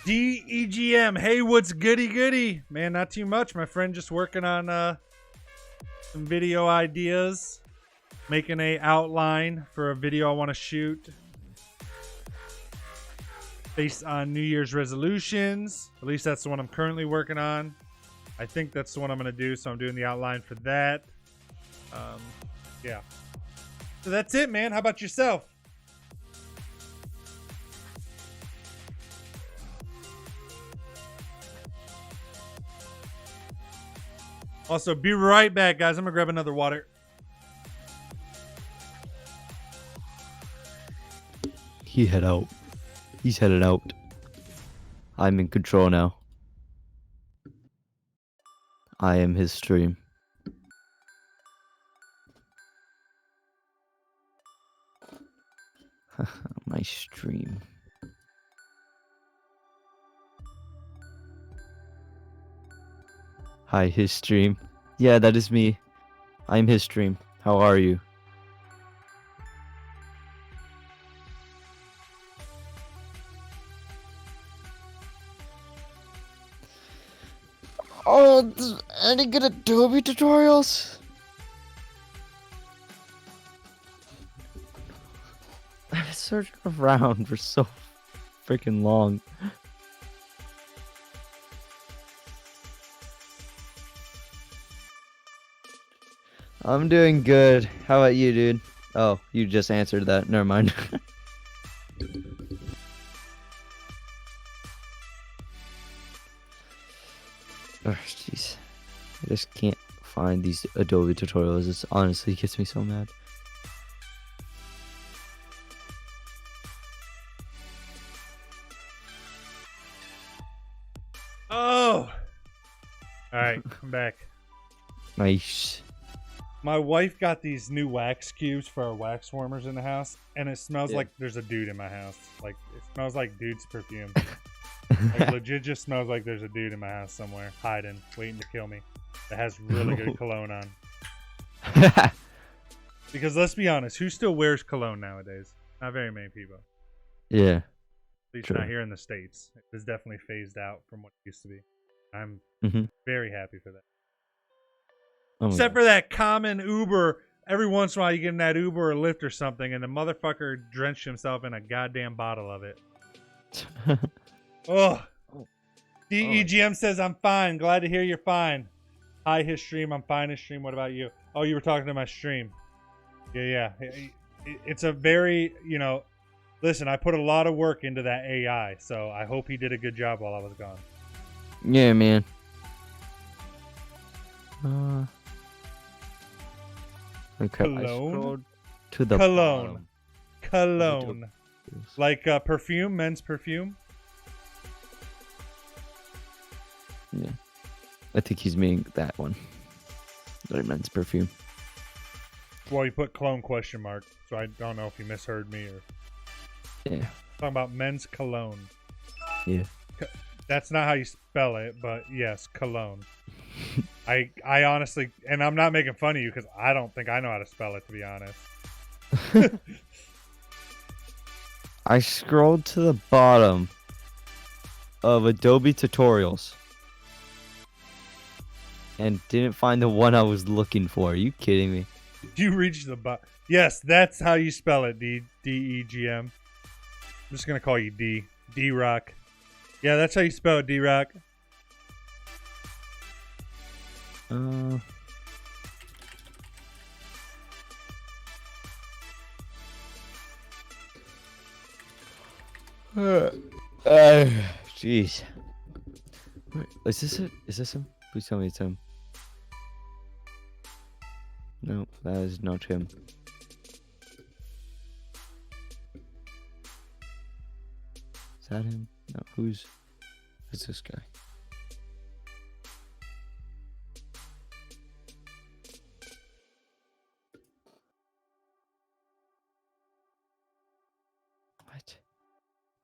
DEGM, hey, what's goody goody? Man, not too much. My friend just working on some video ideas, making a outline for a video I want to shoot based on New Year's resolutions. At least that's the one I'm currently working on. I think that's the one I'm going to do, so I'm doing the outline for that. Yeah. So that's it, man. How about yourself? Also, be right back, guys. I'm going to grab another water.
He head out. He's headed out. I'm in control now. I am his stream. My stream. Hi, his stream. Yeah, that is me. I'm his stream. How are you? Oh, any good Adobe tutorials? I searched around for so freaking long. I'm doing good. How about you, dude? Oh, you just answered that. Never mind. Oh, jeez. I just can't find these Adobe tutorials. It honestly gets me so mad.
Oh! Alright, I'm back.
Nice.
My wife got these new wax cubes for our wax warmers in the house, and it smells
Yeah.
like there's a dude in my house. Like, it smells like dude's perfume. Like, legit just smells like there's a dude in my house somewhere, hiding, waiting to kill me. That has really good cologne on. Because let's be honest, who still wears cologne nowadays? Not very many people.
Yeah.
At least
True.
not here in the States. It's definitely phased out from what it used to be. I'm
Mhm.
very happy for that.
Oh my
Except for that common Uber. Every once in a while you get in that Uber or Lyft or something, and the motherfucker drenched himself in a goddamn bottle of it.
God.
Oh.
Oh.
DEGM says, I'm fine. Glad to hear you're fine. Hi, his stream. I'm fine, his stream. What about you? Oh, you were talking to my stream. Yeah. It's a very, listen, I put a lot of work into that AI, so I hope he did a good job while I was gone.
Yeah, man. Okay. I
Cologne?
scrolled to the
Cologne.
bottom.
Cologne. Like perfume, men's perfume.
Yeah. I think he's meaning that one. Like men's perfume.
Well, you put cologne question mark, so I don't know if you misheard me or
Yeah.
talking about men's cologne.
Yeah.
That's not how you spell it, but yes, cologne. I honestly, and I'm not making fun of you because I don't think I know how to spell it, to be honest.
I scrolled to the bottom of Adobe tutorials and didn't find the one I was looking for. Are you kidding me?
You reached the bottom. Yes, that's how you spell it, D-E-G-M. I'm just going to call you D. D-Rock. Yeah, that's how you spell it, D-Rock.
Jeez. Wait, is this it? Is this him? Please tell me it's him. No, that is not him. Is that him? No, who's this guy? What?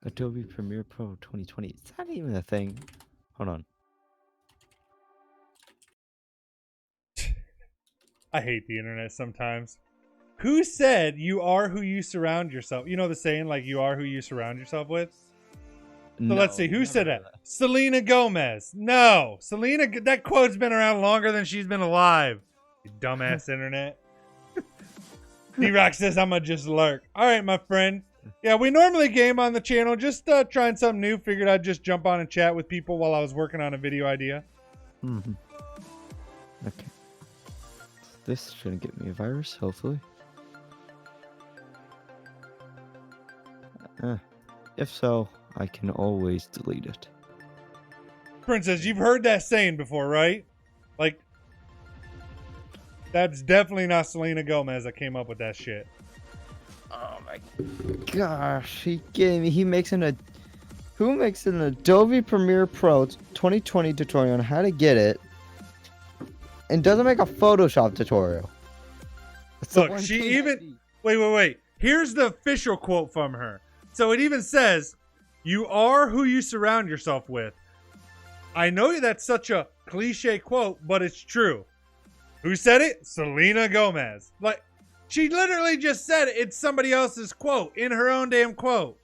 Adobe Premiere Pro 2020. Is that even a thing? Hold on.
I hate the internet sometimes. Who said you are who you surround yourself? You know the saying, like, you are who you surround yourself with? So let's see, who said that? Selena Gomez. No, Selena. That quote's been around longer than she's been alive. You dumbass internet. D-Rock says I'ma just lurk. All right, my friend. Yeah, we normally game on the channel. Just trying something new. Figured I'd just jump on and chat with people while I was working on a video idea.
Mm-hmm. Okay. This shouldn't get me a virus, hopefully. If so, I can always delete it.
Princess, you've heard that saying before, right? Like, that's definitely not Selena Gomez that came up with that shit.
Oh my gosh, he makes who makes an Adobe Premiere Pro 2020 tutorial on how to get it and doesn't make a Photoshop tutorial? It's a
Look, she
one-page
even wait. Here's the official quote from her. So it even says, "You are who you surround yourself with." I know that's such a cliche quote, but it's true. Who said it? Selena Gomez. Like, she literally just said it. It's somebody else's quote in her own damn quote.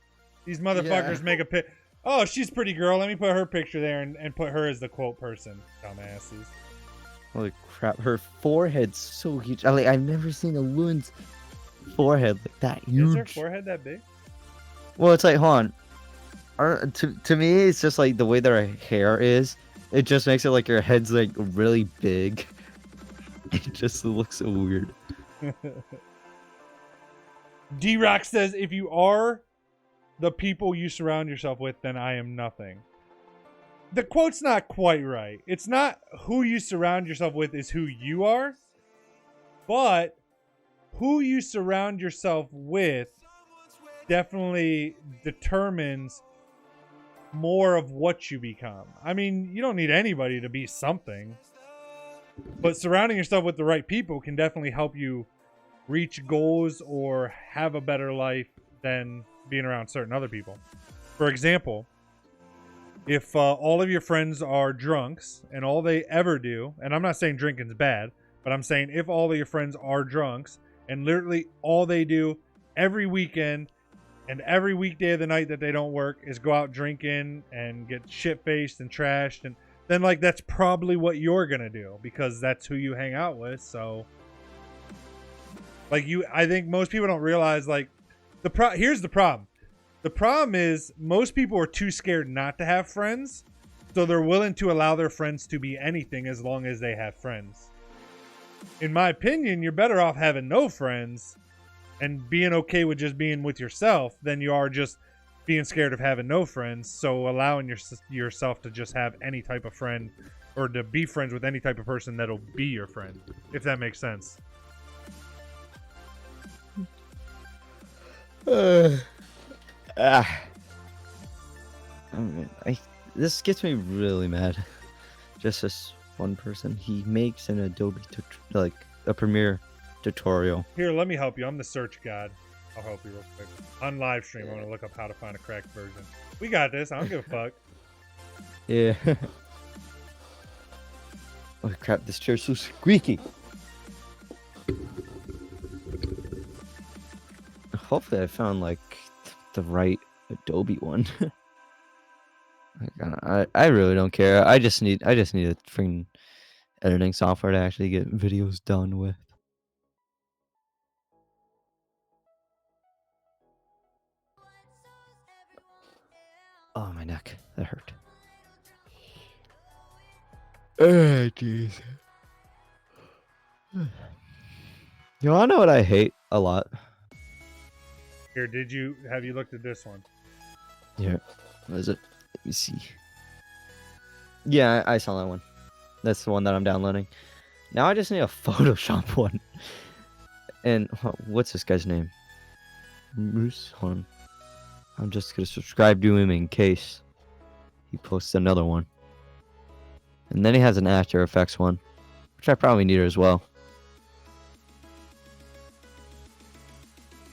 These motherfuckers make a pic. Oh, she's a pretty girl. Let me put her picture there and put her as the quote person. Dumbasses.
Holy crap, her forehead's so huge. I've never seen a woman's forehead like that huge.
Is her forehead that big?
Well, it's like, hold on. To me, it's just like the way that her hair is. It just makes it like her head's like really big. It just looks so weird.
D-Rock says, if you are the people you surround yourself with, then I am nothing. The quote's not quite right. It's not who you surround yourself with is who you are, but who you surround yourself with definitely determines more of what you become. I mean, you don't need anybody to be something, but surrounding yourself with the right people can definitely help you reach goals or have a better life than being around certain other people. For example, if all of your friends are drunks and all they ever do, and I'm not saying drinking's bad, but I'm saying if all of your friends are drunks and literally all they do every weekend and every weekday of the night that they don't work is go out drinking and get shit-faced and trashed, and then like that's probably what you're gonna do because that's who you hang out with. So like I think most people don't realize like here's the problem. The problem is most people are too scared not to have friends, so they're willing to allow their friends to be anything as long as they have friends. In my opinion, you're better off having no friends and being okay with just being with yourself than you are just being scared of having no friends. So allowing yourself to just have any type of friend or to be friends with any type of person that'll be your friend, if that makes sense.
I mean, this gets me really mad. Just this one person. He makes an Adobe like a Premiere tutorial.
Here, let me help you. I'm the search god. I'll help you real quick. On live stream, I'm gonna look up how to find a cracked version. We got this. I don't give a fuck.
Yeah. Oh crap! This chair's so squeaky. Hopefully, I found like the right Adobe one. I really don't care. I just need a freaking editing software to actually get videos done with. Oh, my neck. That hurt. Oh, jeez. You wanna know what I hate a lot?
Here, have you looked at this one?
Yeah. What is it? Let me see. Yeah, I saw that one. That's the one that I'm downloading. Now I just need a Photoshop one. And what's this guy's name? Moose. Hold on. I'm just gonna subscribe to him in case he posts another one. And then he has an After Effects one, which I probably need as well.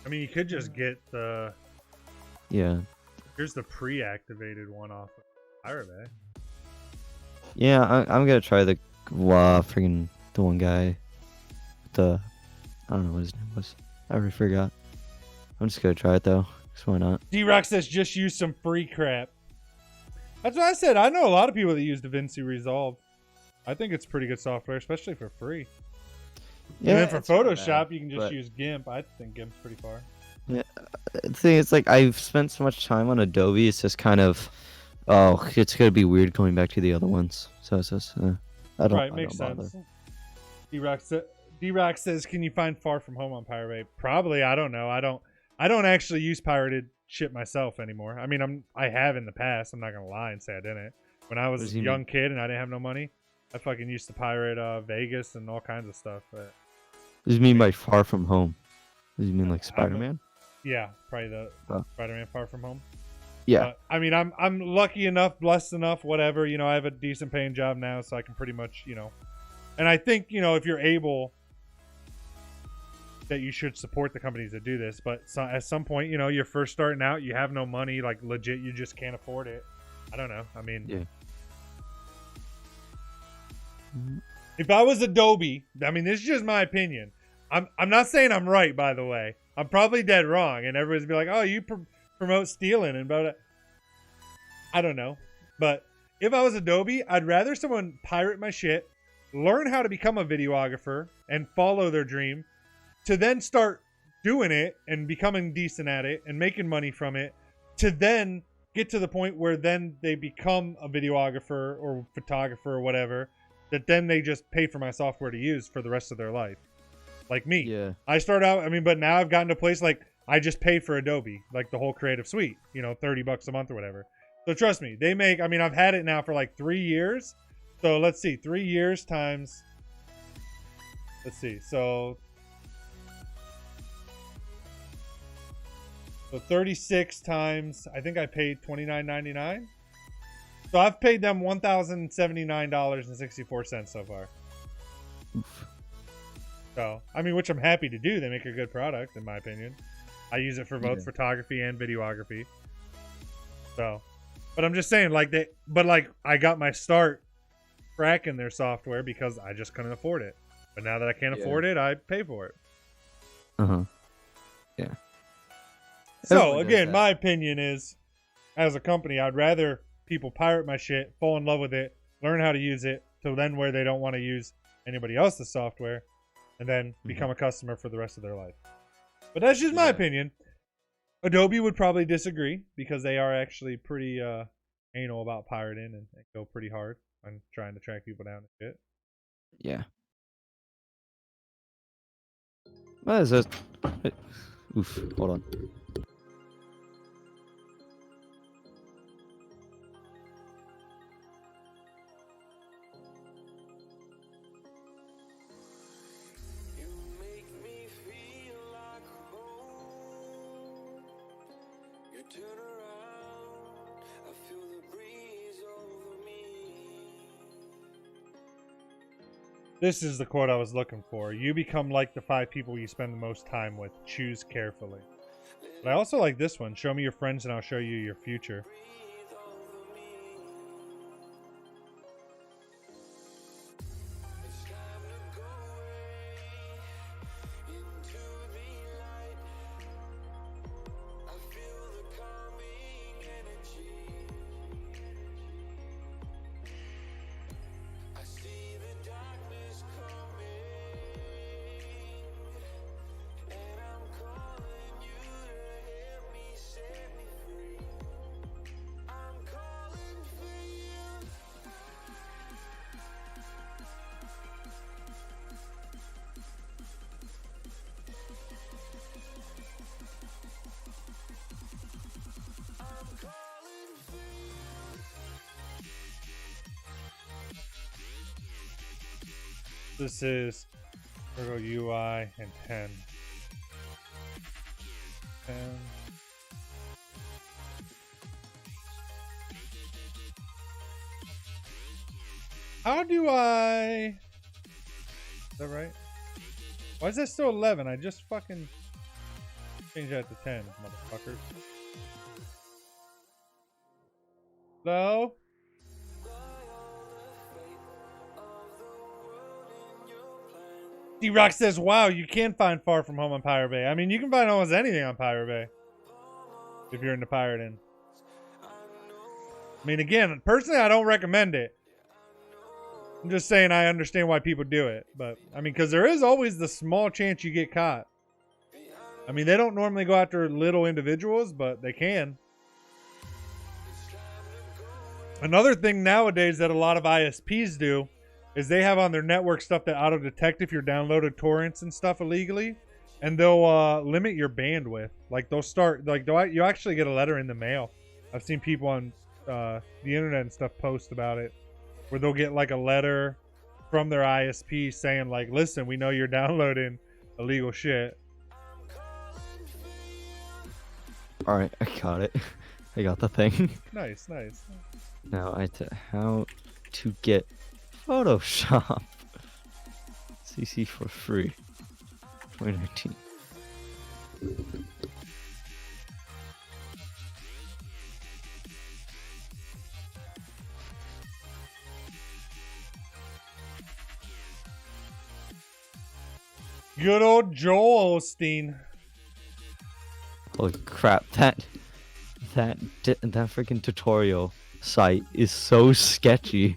I mean, you could just get the...
Yeah.
Here's the pre-activated one off of Pirate Bay.
Yeah, I'm gonna try the freaking the one guy. I don't know what his name was. I already forgot. I'm just gonna try it though. 'Cause why not?
D-Rock says just use some free crap. That's what I said. I know a lot of people that use DaVinci Resolve. I think it's pretty good software, especially for free.
Yeah,
and then for
it's not
Photoshop,
bad,
you can just
but-
use GIMP. I think GIMP's pretty far.
The thing is, like, I've spent so much time on Adobe. It's just kind of, oh, it's gonna be weird going back to the other ones. So it's just, I don't.
Right,
I
makes
don't bother.
sense. D-Rock says, "Can you find Far From Home on Pirate Bay?" Probably. I don't know. I don't actually use pirated shit myself anymore. I mean, I have in the past. I'm not gonna lie and say I didn't. When I
What
was
does
a
he
young
mean?
kid and I didn't have no money, I fucking used to pirate Vegas and all kinds of stuff. But
What do you mean by Far From Home? Does you mean like
I don't-
Spider-Man?
yeah, probably the
Oh.
Spider-Man Far From Home.
Yeah.
I mean, I'm lucky enough, blessed enough, whatever. You know, I have a decent paying job now, so I can pretty much, you know. And I think, you know, if you're able, that you should support the companies that do this. But at some point, you know, you're first starting out, you have no money, like legit, you just can't afford it. I don't know. I mean,
Yeah.
if I was Adobe, I mean, this is just my opinion. I'm not saying I'm right, by the way. I'm probably dead wrong, and everybody's be like, "Oh, you promote stealing," and about it. I don't know, but if I was Adobe, I'd rather someone pirate my shit, learn how to become a videographer, and follow their dream, to then start doing it and becoming decent at it and making money from it, to then get to the point where then they become a videographer or photographer or whatever, that then they just pay for my software to use for the rest of their life. Like me.
Yeah.
I start out, I mean, but now I've gotten to a place like I just pay for Adobe, like the whole Creative Suite, you know, $30 a month or whatever. So trust me, they make, I mean, I've had it now for like 3 years. So let's see, 3 years times, let's see, so 36 times, I think I paid $29.99. So I've paid them $1,079.64 so far. So, I mean, which I'm happy to do. They make a good product, in my opinion. I use it for both
Yeah.
photography and videography. So, but I'm just saying, like, I got my start cracking their software because I just couldn't afford it. But now that I can't
Yeah.
afford it, I pay for it.
Uh-huh. Yeah.
So,
Everyone does
again,
that.
my opinion is, as a company, I'd rather people pirate my shit, fall in love with it, learn how to use it, to then where they don't want to use anybody else's software, and then become a customer for the rest of their life. But that's just my
Yeah.
opinion. Adobe would probably disagree because they are actually pretty anal about pirating and go pretty hard on trying to track people down and shit.
Yeah. What is this? Oof, hold on.
You make me feel like home. You turn around, I feel the breeze over me.
This is the quote I was looking for. You become like the 5 people you spend the most time with. Choose carefully. But I also like this one. Show me your friends and I'll show you your future.
Breathe over me. It's time to go away into the light. I feel the calming energy. I see the darkness coming, and I'm calling you to help me set me free. I'm calling for you. I'm calling for you.
This is Virgo UI and 10. 10. How do I... Is that right? Why is that still 11? I just fucking changed that to 10, motherfuckers. Hello? D-Rock says, wow, you can find Far From Home on Pirate Bay. I mean, you can find almost anything on Pirate Bay. If you're into pirating. mean, again, personally, I don't recommend it. I'm just saying I understand why people do it. But, I mean, because there is always the small chance you get caught. I mean, they don't normally go after little individuals, but they can. Another thing nowadays that a lot of ISPs do is they have on their network stuff that auto-detect if you're downloaded torrents and stuff illegally. And they'll limit your bandwidth. Like, they'll start... Like, you actually get a letter in the mail. I've seen people on the internet and stuff post about it. Where they'll get, like, a letter from their ISP saying, like, listen, we know you're downloading illegal shit.
Alright, I got it. I got the thing.
Nice, nice.
Now how to get Photoshop CC for free 2019.
Good old Joel Osteen.
Holy crap, that freaking tutorial site is so sketchy.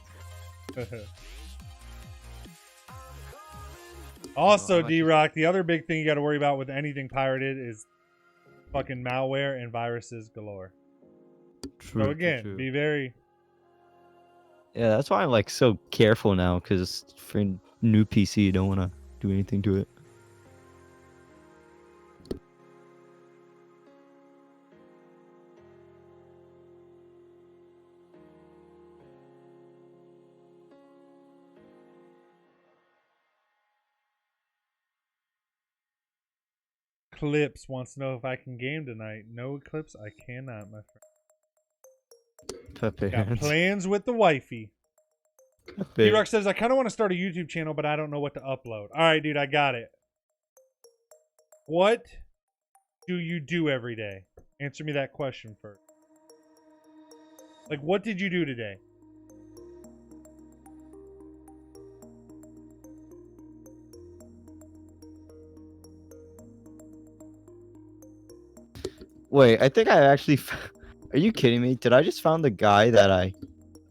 Also, D-Rock, the other big thing you got to worry about with anything pirated is fucking malware and viruses galore.
True,
So again,
true.
be very...
Yeah, that's why I'm like so careful now, because for new PC, you don't want to do anything to it.
Eclipse wants to know if I can game tonight. No, Eclipse, I cannot, my friend.
Pepe
Got
hands.
plans with the wifey.
Pepe.
D-Rock says, I kind of want to start a YouTube channel, but I don't know what to upload. All right, dude, I got it. What do you do every day? Answer me that question first. Like, what did you do today?
Wait, I think I actually. Are you kidding me? Did I just found the guy that I?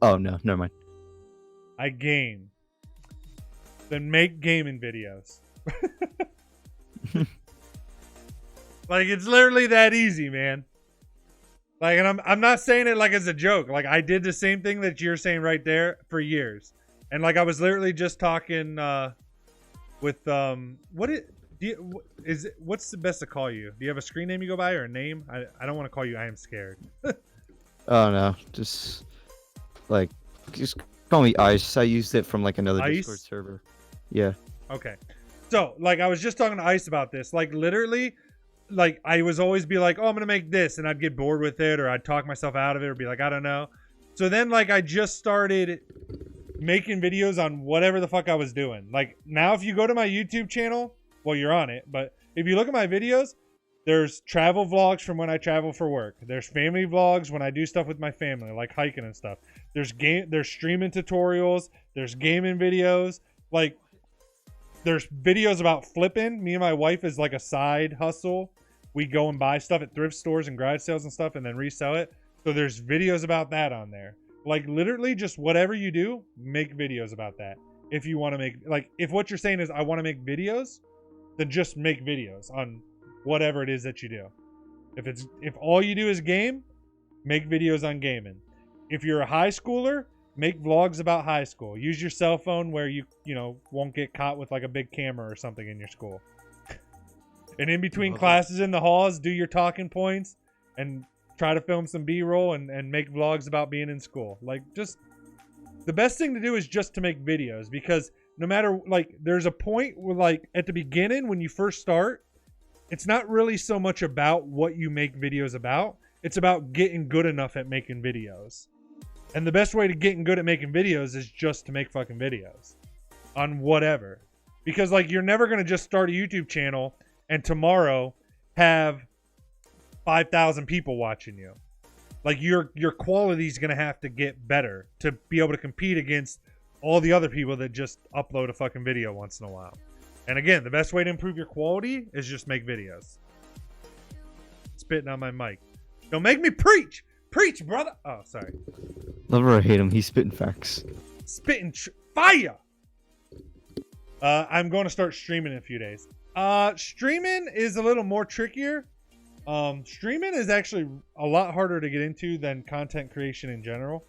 Oh no, never mind.
I game. Then make gaming videos. Like, it's literally that easy, man. Like, and I'm not saying it like as a joke. Like, I did the same thing that you're saying right there for years. And like, I was literally just talking with what's the best to call you? Do you have a screen name you go by or a name? I don't want to call you I am scared.
Oh no, just call me Ice. I used it from like another
Ice?
Discord server. Yeah.
Okay. So, like, I was just talking to Ice about this. Like, literally, like, I was always be like, oh, I'm going to make this. And I'd get bored with it, or I'd talk myself out of it, or be like, I don't know. So then, like, I just started making videos on whatever the fuck I was doing. Like, now if you go to my YouTube channel, well, you're on it. But if you look at my videos, there's travel vlogs from when I travel for work. There's family vlogs when I do stuff with my family, like hiking and stuff. There's streaming tutorials. There's gaming videos. Like, there's videos about flipping. Me and my wife is like a side hustle. We go and buy stuff at thrift stores and garage sales and stuff and then resell it. So there's videos about that on there. Like, literally just whatever you do, make videos about that. If you want to make, like, if what you're saying is I want to make videos, then just make videos on whatever it is that you do. If all you do is game, make videos on gaming. If you're a high schooler, make vlogs about high school. Use your cell phone where you won't get caught with like a big camera or something in your school. And in between classes in the halls, do your talking points and try to film some B-roll and make vlogs about being in school. Like, just the best thing to do is just to make videos, because no matter, like, there's a point where, like, at the beginning when you first start, it's not really so much about what you make videos about. It's about getting good enough at making videos. And the best way to getting good at making videos is just to make fucking videos on whatever. Because, like, you're never going to just start a YouTube channel and tomorrow have 5,000 people watching you. Like, your quality is going to have to get better to be able to compete against all the other people that just upload a fucking video once in a while. And again, the best way to improve your quality is just make videos. Spitting on my mic. Don't make me preach! Preach, brother! Oh, sorry.
Love or hate him, he's spitting facts.
Spitting fire. I'm going to start streaming in a few days. Streaming is a little more trickier. Streaming is actually a lot harder to get into than content creation in general.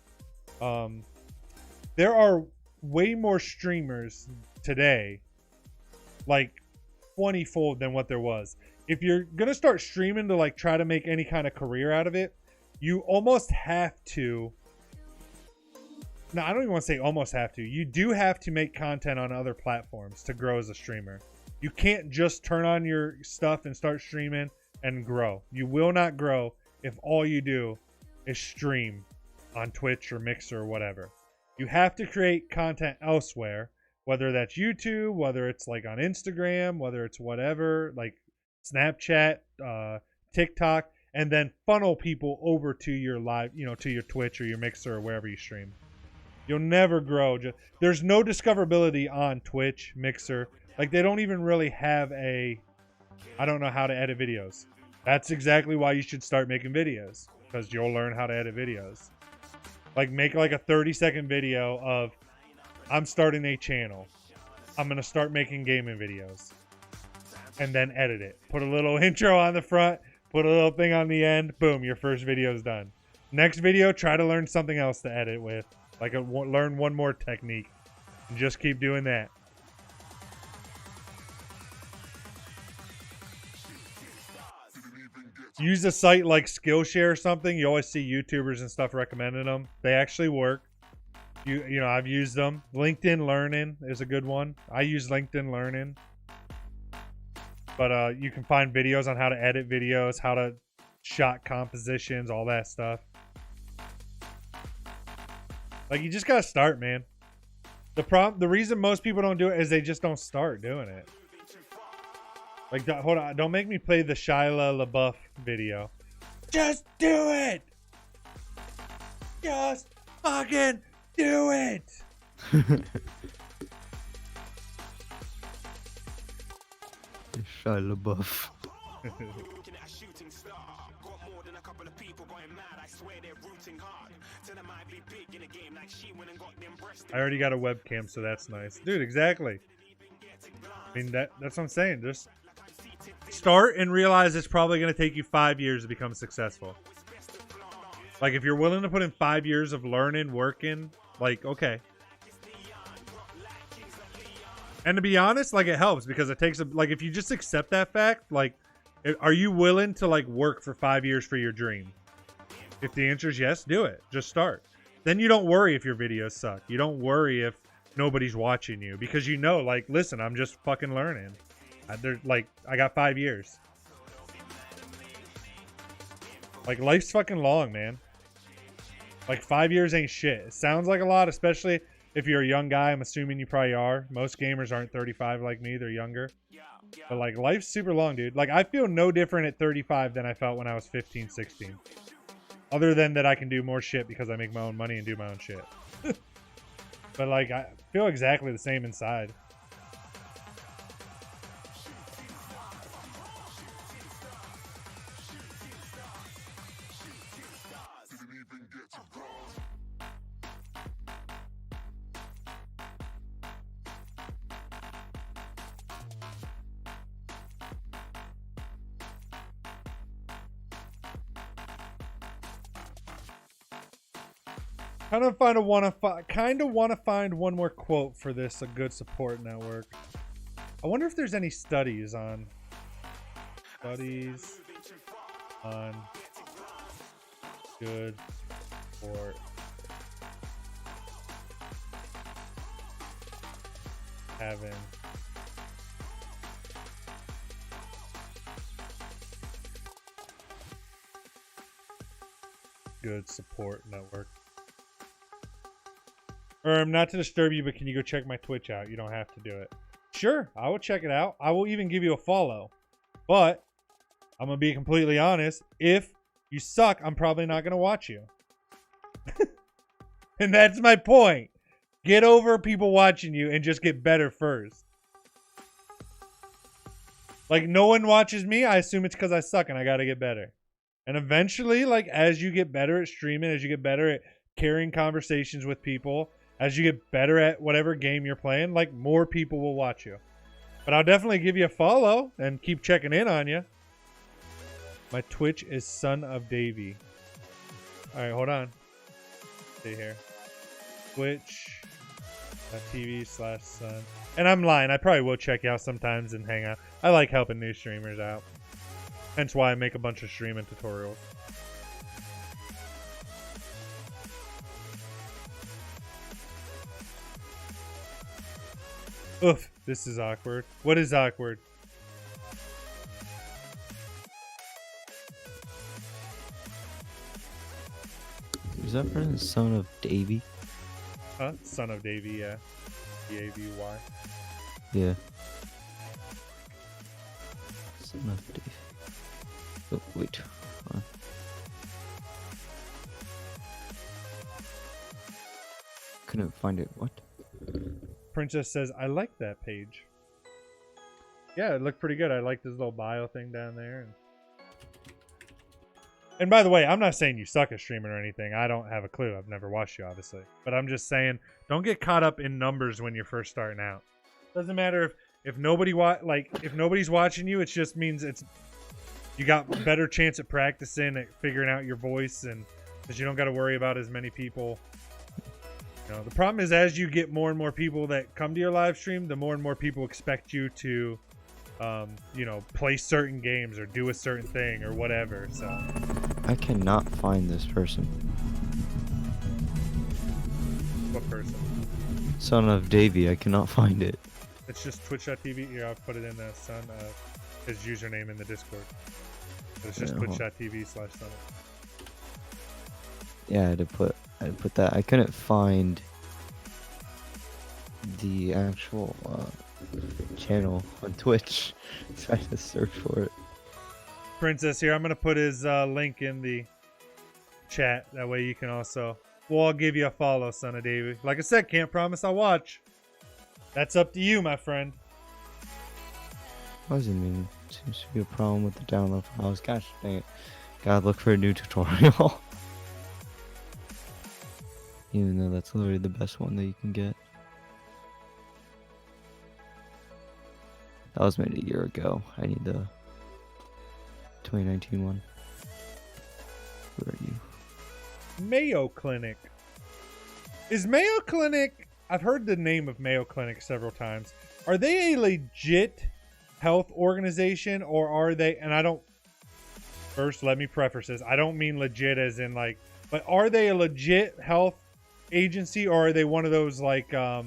There are way more streamers today, like 20-fold than what there was. If you're gonna start streaming to like try to make any kind of career out of it, you almost have to. No, I don't even want to say almost have to. You do have to make content on other platforms to grow as a streamer. You can't just turn on your stuff and start streaming and grow. You will not grow if all you do is stream on Twitch or Mixer or whatever. You have to create content elsewhere, whether that's YouTube, whether it's like on Instagram, whether it's whatever, like Snapchat, TikTok, and then funnel people over to your live, to your Twitch or your Mixer or wherever you stream. You'll never grow. There's no discoverability on Twitch, Mixer. Like, they don't even really have I don't know how to edit videos. That's exactly why you should start making videos, because you'll learn how to edit videos. Like, make like a 30-second video of, I'm starting a channel. I'm going to start making gaming videos. And then edit it. Put a little intro on the front, put a little thing on the end. Boom, your first video is done. Next video, try to learn something else to edit with. Like, learn one more technique. And just keep doing that. Use a site like Skillshare or something. You always see YouTubers and stuff recommending them. They actually work. I've used them. LinkedIn Learning is a good one. I use LinkedIn Learning. But you can find videos on how to edit videos, how to shot compositions, all that stuff. Like, you just gotta start, man. The reason most people don't do it is they just don't start doing it. Like, hold on, don't make me play the Shia LaBeouf video. Just do it! Just fucking do it!
Shia LaBeouf.
I already got a webcam, so that's nice. Dude, exactly. I mean, that's what I'm saying. Just start and realize it's probably going to take you 5 years to become successful. Like, if you're willing to put in 5 years of learning, working, like, okay. And to be honest, like, it helps because it takes like, if you just accept that fact, like, are you willing to like work for 5 years for your dream? If the answer is yes, do it. Just start. Then you don't worry if your videos suck. You don't worry if nobody's watching you because you know, like, listen, I'm just fucking learning. I got 5 years. Like, life's fucking long, man. Like, 5 years ain't shit. It sounds like a lot, especially if you're a young guy. I'm assuming you probably are. Most gamers aren't 35 like me. They're younger. But, like, life's super long, dude. Like, I feel no different at 35 than I felt when I was 15, 16. Other than that I can do more shit because I make my own money and do my own shit. But, like, I feel exactly the same inside. Kind of want to find one more quote for this, a good support network. I wonder if there's any studies on good support. Having good support network. Not to disturb you, but can you go check my Twitch out? You don't have to do it. Sure, I will check it out. I will even give you a follow. But I'm going to be completely honest. If you suck, I'm probably not going to watch you. And that's my point. Get over people watching you and just get better first. Like, no one watches me. I assume it's because I suck and I got to get better. And eventually, like, as you get better at streaming, as you get better at carrying conversations with people. As you get better at whatever game you're playing, like more people will watch you. But I'll definitely give you a follow and keep checking in on you. My Twitch is Son of Davey. All right, hold on. Stay here. Twitch.tv/son. And I'm lying. I probably will check you out sometimes and hang out. I like helping new streamers out. Hence why I make a bunch of streaming tutorials. Oof, this is awkward. What is awkward?
Is that for the Son of Davey?
Huh? Son of Davey, yeah. D-A-V-Y.
Yeah. Son of Davey. Oh, wait. Hold on. Couldn't find it. What?
Princess says, I like that page. Yeah, it looked pretty good. I like this little bio thing down there. And by the way, I'm not saying you suck at streaming or anything. I don't have a clue. I've never watched you, obviously. But I'm just saying, don't get caught up in numbers when you're first starting out. Doesn't matter if nobody if nobody's watching you. It just means you got better chance at practicing, at figuring out your voice, and because you don't got to worry about as many people. You know, the problem is as you get more and more people that come to your live stream, the more and more people expect you to, you know, play certain games or do a certain thing or whatever. So
I cannot find this person.
what person?
Son of Davey. I cannot find it.
It's just twitch.tv. Here, I'll put it in the son of his username in the Discord. It's just
Yeah, hold on.
twitch.tv/son.
Yeah, I had to put that. I couldn't find the actual channel on Twitch, so I had to search for it.
Princess here. I'm gonna put his link in the chat. That way you can also. Well, I'll give you a follow, Son of Davey. Like I said, can't promise I'll watch. That's up to you, my friend.
Wasn't mean. Seems to be a problem with the download files. Gosh dang it! Gotta look for a new tutorial. Even though that's literally the best one that you can get. That was made a year ago. I need the 2019 one. Where are you?
Mayo Clinic. Is Mayo Clinic... I've heard the name of Mayo Clinic several times. Are they a legit health organization, or are they... And I don't... First, let me preface this. I don't mean legit as in like... But are they a legit health agency, or are they one of those like... you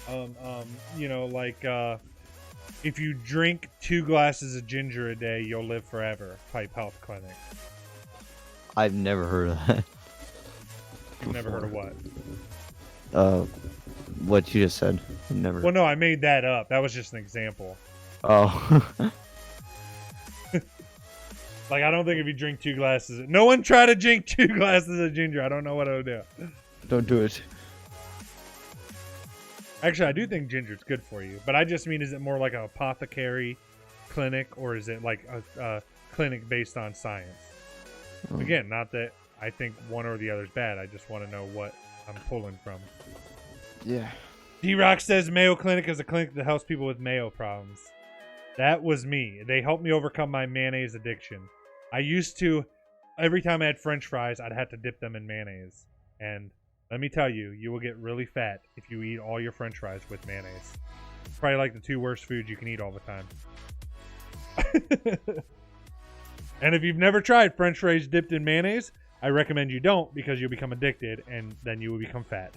know, like... if you drink 2 glasses of ginger a day, you'll live forever type health clinic.
I've never heard of that.
You've never heard of what?
What you just said. I've never.
Well, no, I made that up. That was just an example.
Oh.
Like, I don't think if you drink 2 glasses... No one try to drink 2 glasses of ginger. I don't know what it'll do.
Don't do it.
Actually, I do think ginger's good for you. But I just mean, is it more like an apothecary clinic, or is it like a clinic based on science?
Oh.
Again, not that I think one or the other is bad. I just want to know what I'm pulling from.
Yeah.
D-Rock says Mayo Clinic is a clinic that helps people with Mayo problems. That was me. They helped me overcome my mayonnaise addiction. I used to, every time I had French fries, I'd have to dip them in mayonnaise. And let me tell you, you will get really fat if you eat all your French fries with mayonnaise. Probably like the 2 worst foods you can eat all the time. And if you've never tried French fries dipped in mayonnaise, I recommend you don't, because you'll become addicted and then you will become fat.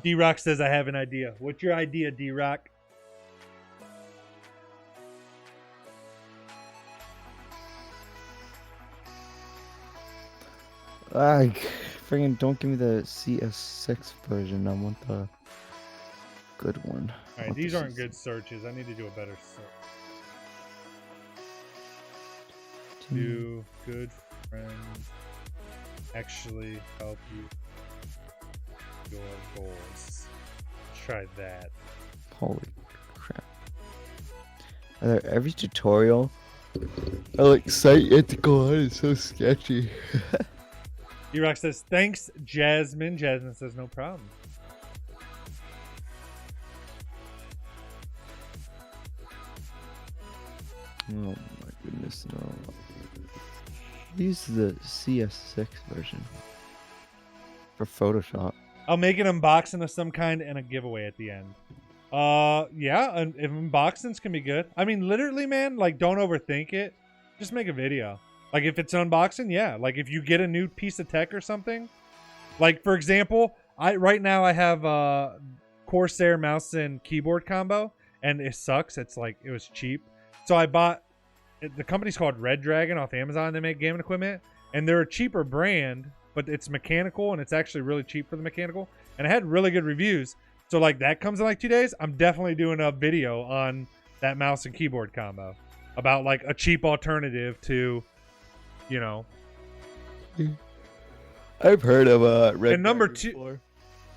D-Rock says I have an idea. What's your idea, D-Rock?
Friggin' don't give me the CS6 version. I want the good one. I
Alright,
want
these
the
aren't
CS6.
good searches. I need to do a better search. Do good friends actually help you your goals? Try that.
Holy crap. Every tutorial I like site it to go on. It's so sketchy.
E-Rock says, thanks, Jasmine. Jasmine says, no problem.
Oh my goodness, no. Use the CS6 version for Photoshop.
I'll make an unboxing of some kind and a giveaway at the end. Yeah, and if unboxings can be good. I mean, literally, man, like, don't overthink it. Just make a video. Like, if it's an unboxing, yeah. Like, if you get a new piece of tech or something. Like, for example, right now I have Corsair mouse and keyboard combo, and it sucks. It's like, it was cheap. So I bought, the company's called Red Dragon off Amazon. They make gaming equipment, and they're a cheaper brand, but it's mechanical, and it's actually really cheap for the mechanical. And I had really good reviews. So, like, that comes in like 2 days. I'm definitely doing a video on that mouse and keyboard combo about, like, a cheap alternative to, you know.
I've heard of Red
And number
Dragon
two-
before.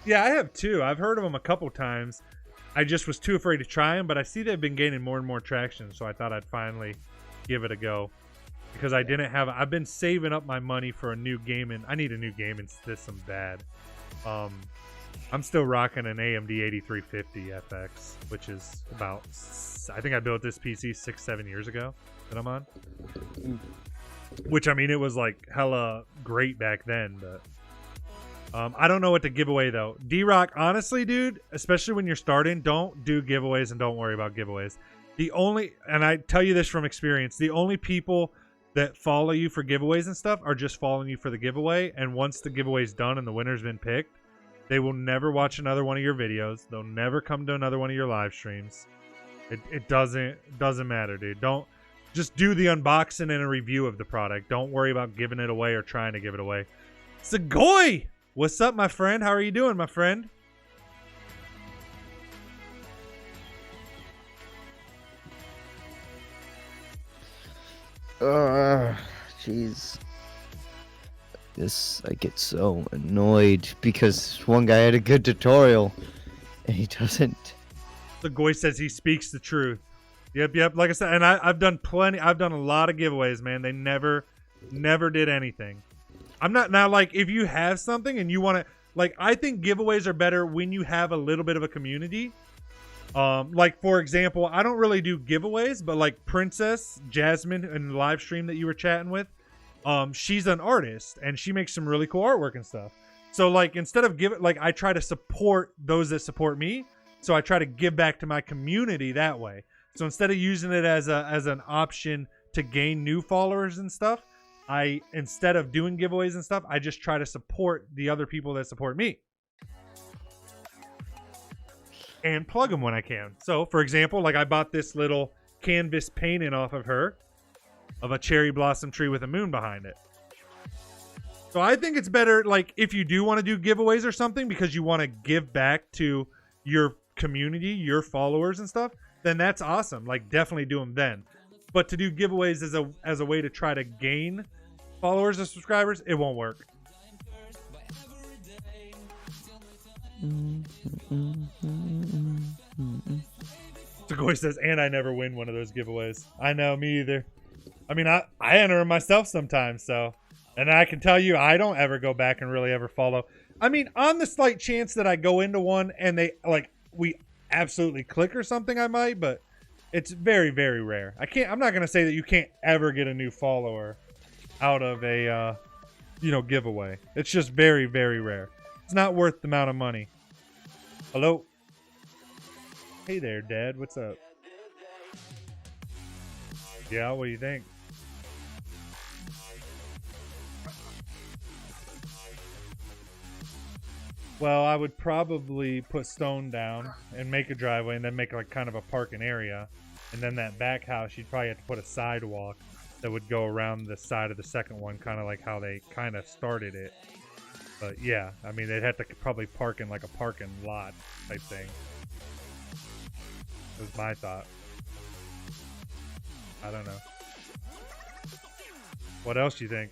Yeah, I have too. I've heard of them a couple times. I just was too afraid to try them, but I see they've been gaining more and more traction, so I thought I'd finally give it a go. Because I didn't have... I've been saving up my money for a new gaming... I need a new gaming system bad. I'm still rocking an AMD 8350 FX, which is about... I think I built this PC 6-7 years ago that I'm on. Which, I mean, it was like hella great back then, but... I don't know what to give away, though. D-Rock, honestly, dude, especially when you're starting, don't do giveaways and don't worry about giveaways. The only... And I tell you this from experience, the only people that follow you for giveaways and stuff are just following you for the giveaway, and once the giveaway's done and the winner's been picked, they will never watch another one of your videos. They'll never come to another one of your live streams. It doesn't matter, dude. Don't just do the unboxing and a review of the product. Don't worry about giving it away or trying to give it away. Segoy, what's up, my friend? How are you doing, my friend?
Jeez. I get so annoyed because one guy had a good tutorial and he doesn't.
Segoy says he speaks the truth. Yep. Like I said, and I've done plenty. I've done a lot of giveaways, man. They never did anything. I'm not now like if you have something and you want to like. I think giveaways are better when you have a little bit of a community. Like for example, I don't really do giveaways, but like Princess Jasmine in the live stream that you were chatting with, she's an artist and she makes some really cool artwork and stuff. So like instead of I try to support those that support me. So I try to give back to my community that way. So instead of using it as an option to gain new followers and stuff, instead of doing giveaways and stuff, I just try to support the other people that support me. And plug them when I can. So, for example, like I bought this little canvas painting off of her of a cherry blossom tree with a moon behind it. So I think it's better, like, if you do want to do giveaways or something because you want to give back to your community, your followers and stuff, then that's awesome. Like, definitely do them then. But to do giveaways as a way to try to gain followers or subscribers, it won't work. Segoy says, and I never win one of those giveaways. I know, me either. I mean, I enter them myself sometimes, so. And I can tell you, I don't ever go back and really ever follow. I mean, on the slight chance that I go into one and we absolutely click or something, I might, but it's very, very rare. I'm not going to say that you can't ever get a new follower out of a, giveaway. It's just very, very rare. It's not worth the amount of money. Hello? Hey there, Dad. What's up? Yeah, what do you think? Well, I would probably put stone down and make a driveway and then make like kind of a parking area. And then that back house, you'd probably have to put a sidewalk that would go around the side of the second one, kind of like how they kind of started it. But yeah, I mean, they'd have to probably park in like a parking lot type thing. Was my thought. I don't know. What else do you think?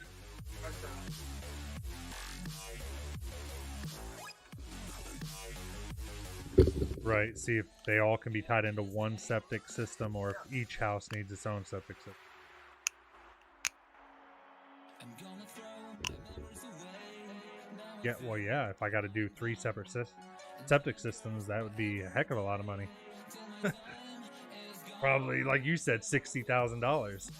Right, see if they all can be tied into one septic system or if each house needs its own septic system. Yeah, well, yeah. If I got to do 3 separate septic systems, that would be a heck of a lot of money. Probably, like you said, $60,000.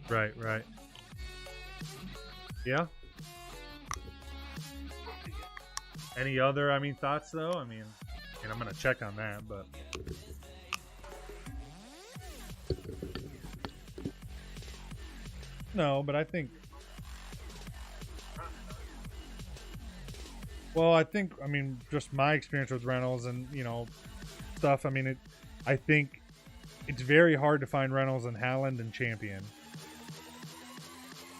Right, right. Yeah. Any other, I mean, thoughts though? I mean, and I'm gonna check on that, but no, but I think. Well, I think, I mean, just my experience with rentals and, you know, stuff. I mean, I think it's very hard to find rentals in Halland and Champion.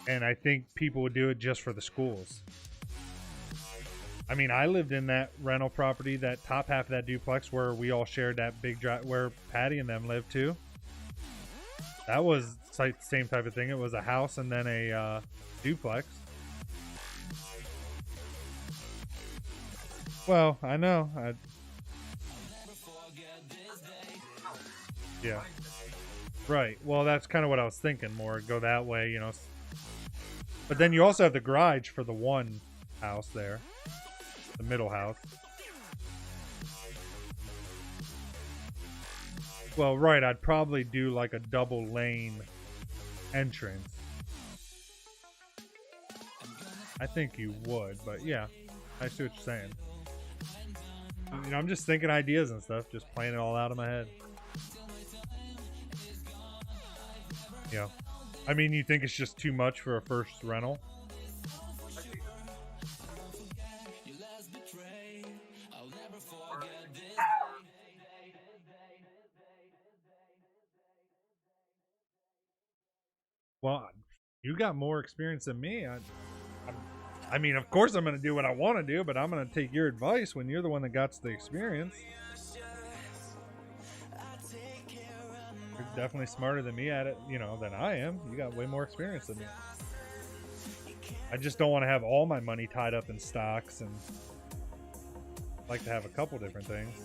And I think people would do it just for the schools. I mean, I lived in that rental property, that top half of that duplex where we all shared that big drive, where Patty and them lived too. That was the same type of thing. It was a house and then a duplex. Well, I know. Yeah. Right. Well, that's kind of what I was thinking. More go that way, you know. But then you also have the garage for the one house there, the middle house. Well, right. I'd probably do like a double lane entrance. I think you would, but yeah, I see what you're saying. You know, I'm just thinking ideas and stuff, just playing it all out in my head. Yeah. I mean, you think it's just too much for a first rental? Well, you got more experience than me. I mean, of course I'm going to do what I want to do, but I'm going to take your advice when you're the one that got the experience. You're definitely smarter than me at it, you know, than I am. You got way more experience than me. I just don't want to have all my money tied up in stocks, and I like to have a couple different things.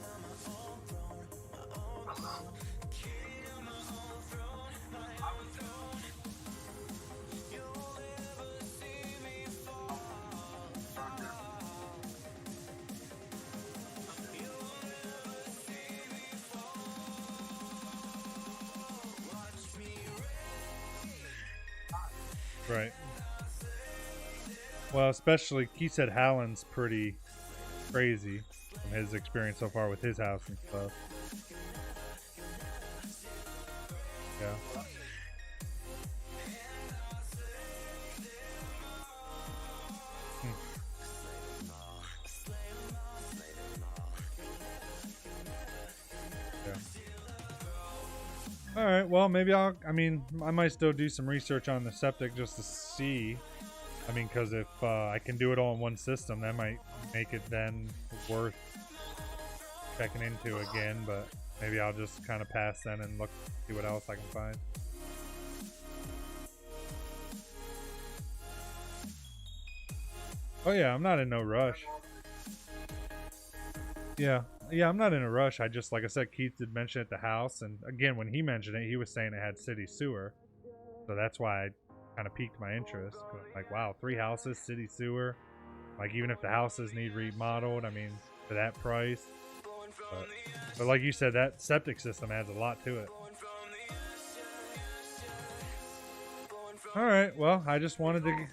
Right. Well, especially Keith said Halland's pretty crazy from his experience so far with his house and stuff. Yeah. All right, well, maybe I might still do some research on the septic just to see. I mean, because if I can do it all in one system, that might make it then worth checking into again, but maybe I'll just kind of pass then and see what else I can find. Oh yeah, I'm not in no rush. Yeah, I'm not in a rush. I just, like I said, Keith did mention it at the house, and again, when he mentioned it, he was saying it had city sewer, so that's why I kind of piqued my interest. Like, wow, 3 houses, city sewer. Like, even if the houses need remodeled, I mean, for that price. But like you said, that septic system adds a lot to it. All right, well, I just wanted to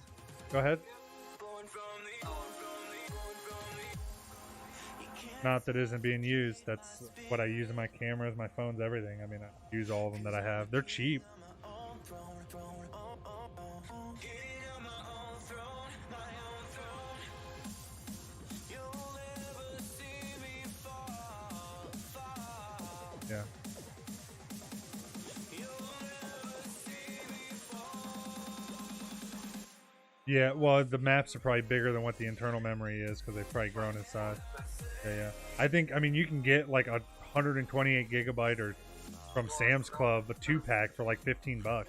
go ahead. Not that it isn't being used. That's what I use in my cameras, my phones, everything. I mean, I use all of them that I have. They're cheap. Yeah. Yeah, well, the maps are probably bigger than what the internal memory is because they've probably grown in size. Yeah. I mean, you can get like a 128 gigabyte or from Sam's Club, a 2-pack for like $15.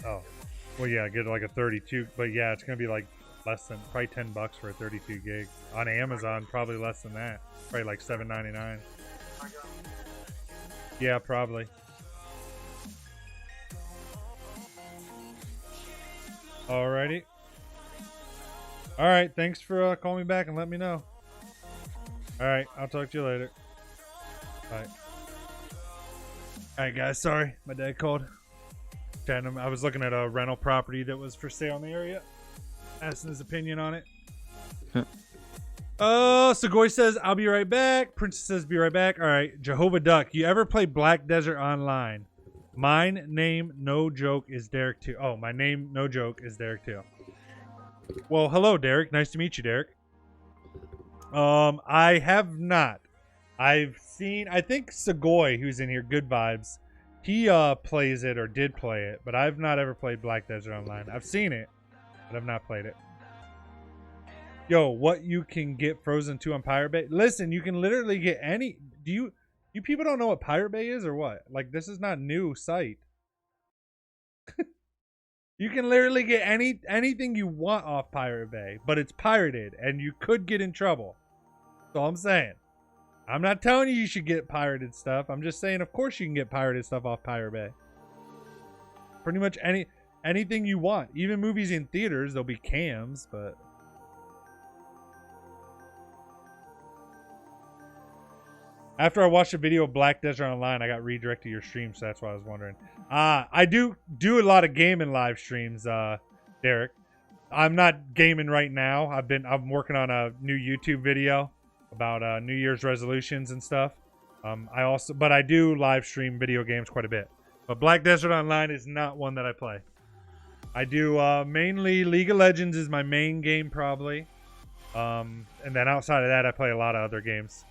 Oh, well, yeah, get like a 32, but yeah, it's gonna be like Less than probably $10 for a 32 gig. On Amazon, probably less than that. Probably like $7.99. Yeah, probably. Alrighty. Alright, thanks for calling me back and let me know. Alright, I'll talk to you later. Bye. Alright guys, sorry. My dad called. I was looking at a rental property that was for sale in the area. Asking his opinion on it. Segoy says, I'll be right back. Princess says, be right back. Alright, Jehovah Duck. You ever play Black Desert Online? Mine name, no joke, is Derek 2. Oh, my name, no joke, is Derek 2. Well, hello, Derek. Nice to meet you, Derek. I have not. I've seen, I think Segoy, who's in here, Good Vibes, he plays it or did play it, but I've not ever played Black Desert Online. I've seen it, but I've not played it. Yo, what you can get Frozen 2 on Pirate Bay? Listen, you can literally get any. Do you people don't know what Pirate Bay is or what? Like, this is not new site. You can literally get anything you want off Pirate Bay, but it's pirated and you could get in trouble. That's all I'm saying. I'm not telling you should get pirated stuff. I'm just saying, of course you can get pirated stuff off Pirate Bay. Pretty much anything you want. Even movies in theaters, there'll be cams, but after I watched a video of Black Desert Online, I got redirected to your stream, so that's why I was wondering. I do a lot of gaming live streams, Derek. I'm not gaming right now. I'm working on a new YouTube video about New Year's resolutions and stuff. But I do live stream video games quite a bit. But Black Desert Online is not one that I play. I do mainly League of Legends is my main game probably. And then outside of that, I play a lot of other games.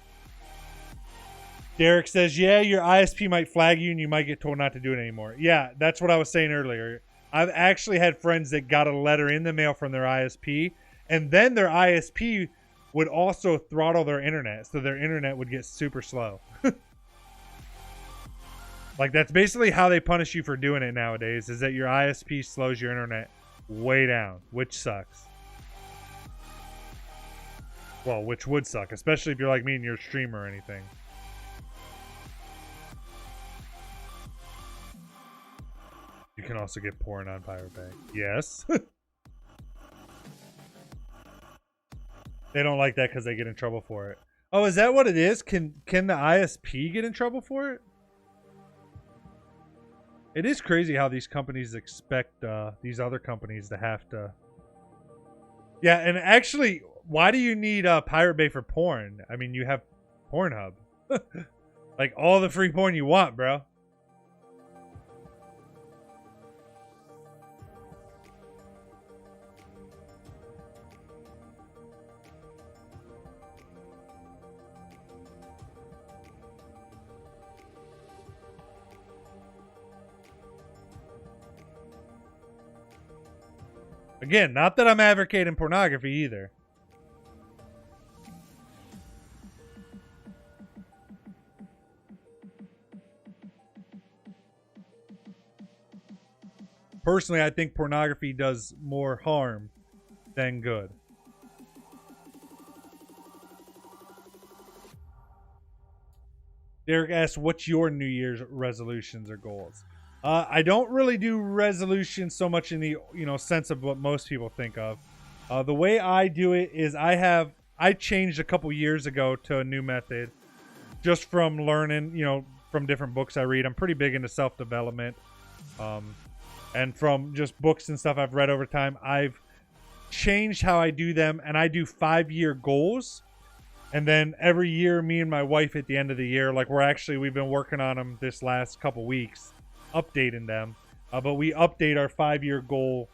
Derek says, yeah, your ISP might flag you and you might get told not to do it anymore. Yeah, that's what I was saying earlier. I've actually had friends that got a letter in the mail from their ISP, and then their ISP would also throttle their internet, so their internet would get super slow. Like, that's basically how they punish you for doing it nowadays, is that your ISP slows your internet way down, which sucks. Well, which would suck, especially if you're like me and you're a streamer or anything. You can also get porn on Pirate Bay. Yes. They don't like that because they get in trouble for it. Oh, is that what it is? Can the ISP get in trouble for it? It is crazy how these companies expect these other companies to have to. Yeah, and actually, why do you need Pirate Bay for porn? I mean, you have Pornhub. Like, all the free porn you want, bro. Again, not that I'm advocating pornography either. Personally, I think pornography does more harm than good. Derek asks, what's your New Year's resolutions or goals? I don't really do resolutions so much in the sense of what most people think of. The way I do it is I changed a couple years ago to a new method, just from learning from different books I read. I'm pretty big into self-development, and from just books and stuff I've read over time, I've changed how I do them, and I do 5-year goals. And then every year, me and my wife at the end of the year, like we've been working on them this last couple weeks, updating them, but we update our 5-year goal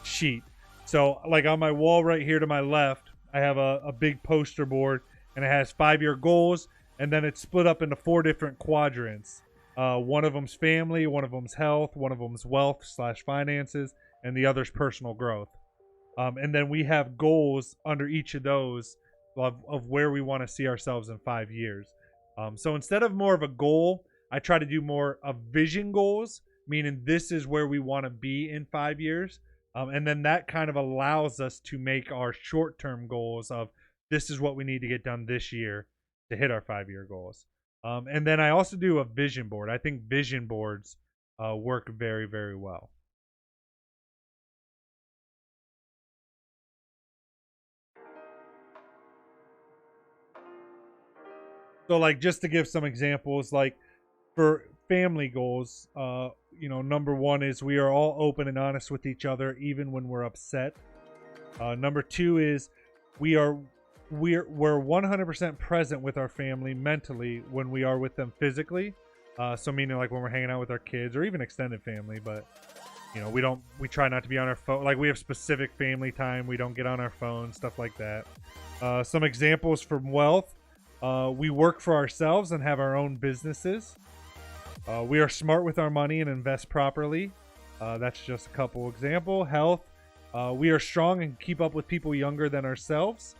sheet. So like on my wall right here to my left, I have a big poster board, and it has 5-year goals, and then it's split up into 4 different quadrants. One of them's family, one of them's health, one of them's wealth/finances, and the other's personal growth. And then we have goals under each of those of where we want to see ourselves in 5 years. So instead of more of a goal, I try to do more of vision goals, meaning this is where we want to be in 5 years. And then that kind of allows us to make our short-term goals of this is what we need to get done this year to hit our 5-year goals. And then I also do a vision board. I think vision boards work very, very well. So, like, just to give some examples, like for family goals, number one is we are all open and honest with each other, even when we're upset. Number two is we're 100% present with our family mentally when we are with them physically. So meaning like when we're hanging out with our kids or even extended family, but we try not to be on our phone. Like we have specific family time. We don't get on our phone, stuff like that. Some examples from wealth. We work for ourselves and have our own businesses. We are smart with our money and invest properly. That's just a couple example. Health. We are strong and keep up with people younger than ourselves.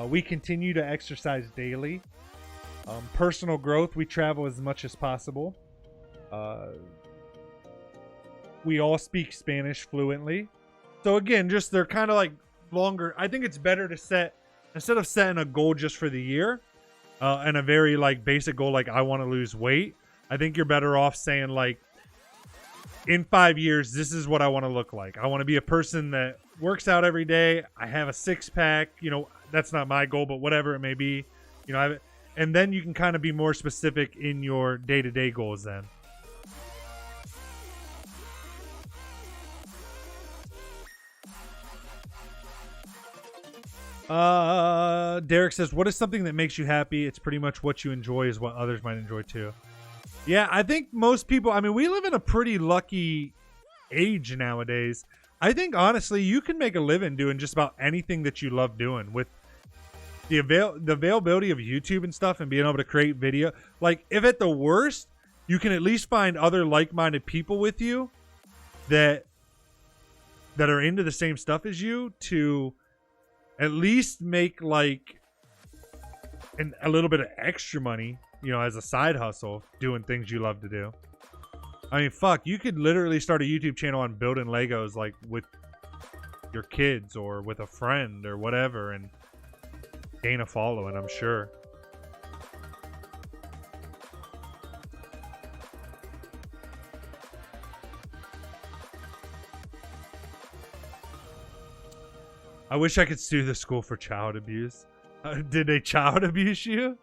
We continue to exercise daily. Personal growth. We travel as much as possible. We all speak Spanish fluently. So again, just they're kind of like longer. I think it's better to set, instead of setting a goal just for the year, and a very like basic goal like I want to lose weight, I think you're better off saying like in 5 years this is what I want to look like. I want to be a person that works out every day. I have a 6-pack. That's not my goal, but whatever it may be. And then you can kind of be more specific in your day-to-day goals then. Derek says, what is something that makes you happy? It's pretty much what you enjoy is what others might enjoy too. Yeah, I think most people, we live in a pretty lucky age nowadays. I think honestly, you can make a living doing just about anything that you love doing with the availability of YouTube and stuff and being able to create video. Like if at the worst, you can at least find other like-minded people with you that are into the same stuff as you to at least make like a little bit of extra money, as a side hustle, doing things you love to do. Fuck, you could literally start a YouTube channel on building Legos like with your kids or with a friend or whatever and gain a following, I'm sure. I wish I could sue the school for child abuse. Did they child abuse you?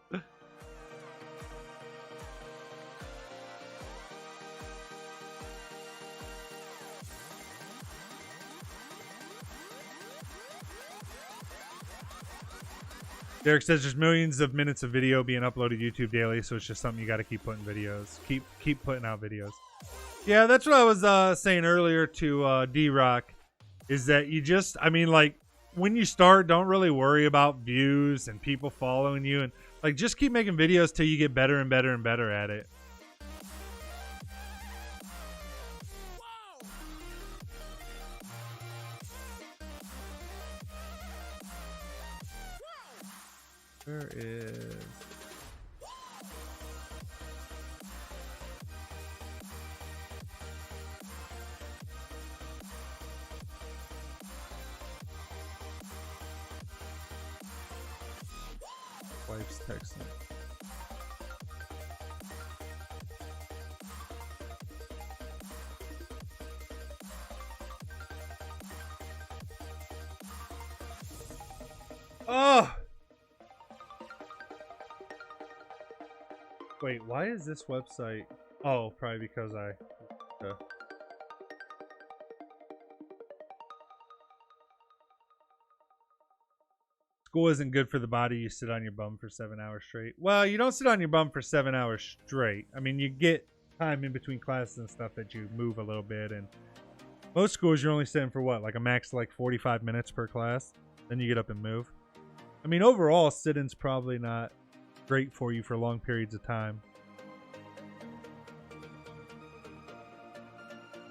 Derek says there's millions of minutes of video being uploaded to YouTube daily, so it's just something you got to keep putting videos. Keep putting out videos. Yeah, that's what I was saying earlier to D-Rock, is that you just, when you start, don't really worry about views and people following you, and like just keep making videos till you get better and better and better at it. Where is... Wife's texting. Oh! Wait, why is this website? Oh, probably because school isn't good for the body. You sit on your bum for 7 hours straight. Well, you don't sit on your bum for 7 hours straight. You get time in between classes and stuff that you move a little bit. And most schools, you're only sitting for what? Like a max like 45 minutes per class. Then you get up and move. Overall, sitting's probably not great for you for long periods of time.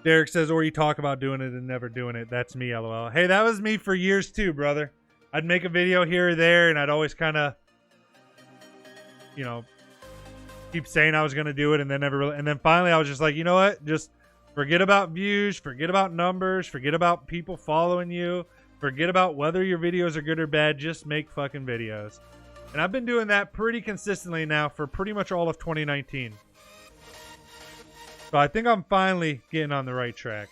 Derek says, or you talk about doing it and never doing it. That's me, LOL. Hey, that was me for years too, brother. I'd make a video here or there, and I'd always kind of, keep saying I was going to do it, and then never really. And then finally, I was just like, you know what? Just Forget about views, forget about numbers, forget about people following you, forget about whether your videos are good or bad. Just make fucking videos. And I've been doing that pretty consistently now for pretty much all of 2019. So I think I'm finally getting on the right track.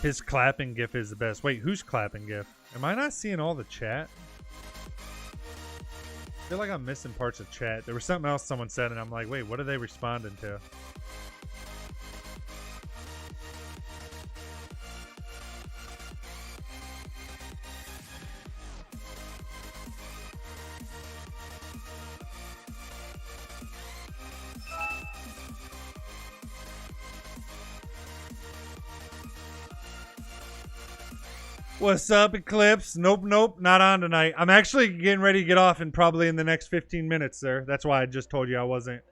His clapping gif is the best. Wait, who's clapping gif? Am I not seeing all the chat? I feel like I'm missing parts of chat. There was something else someone said, and I'm like, wait, what are they responding to? What's up, Eclipse? Nope, not on tonight. I'm actually getting ready to get off in probably in the next 15 minutes, sir. That's why I just told you I wasn't.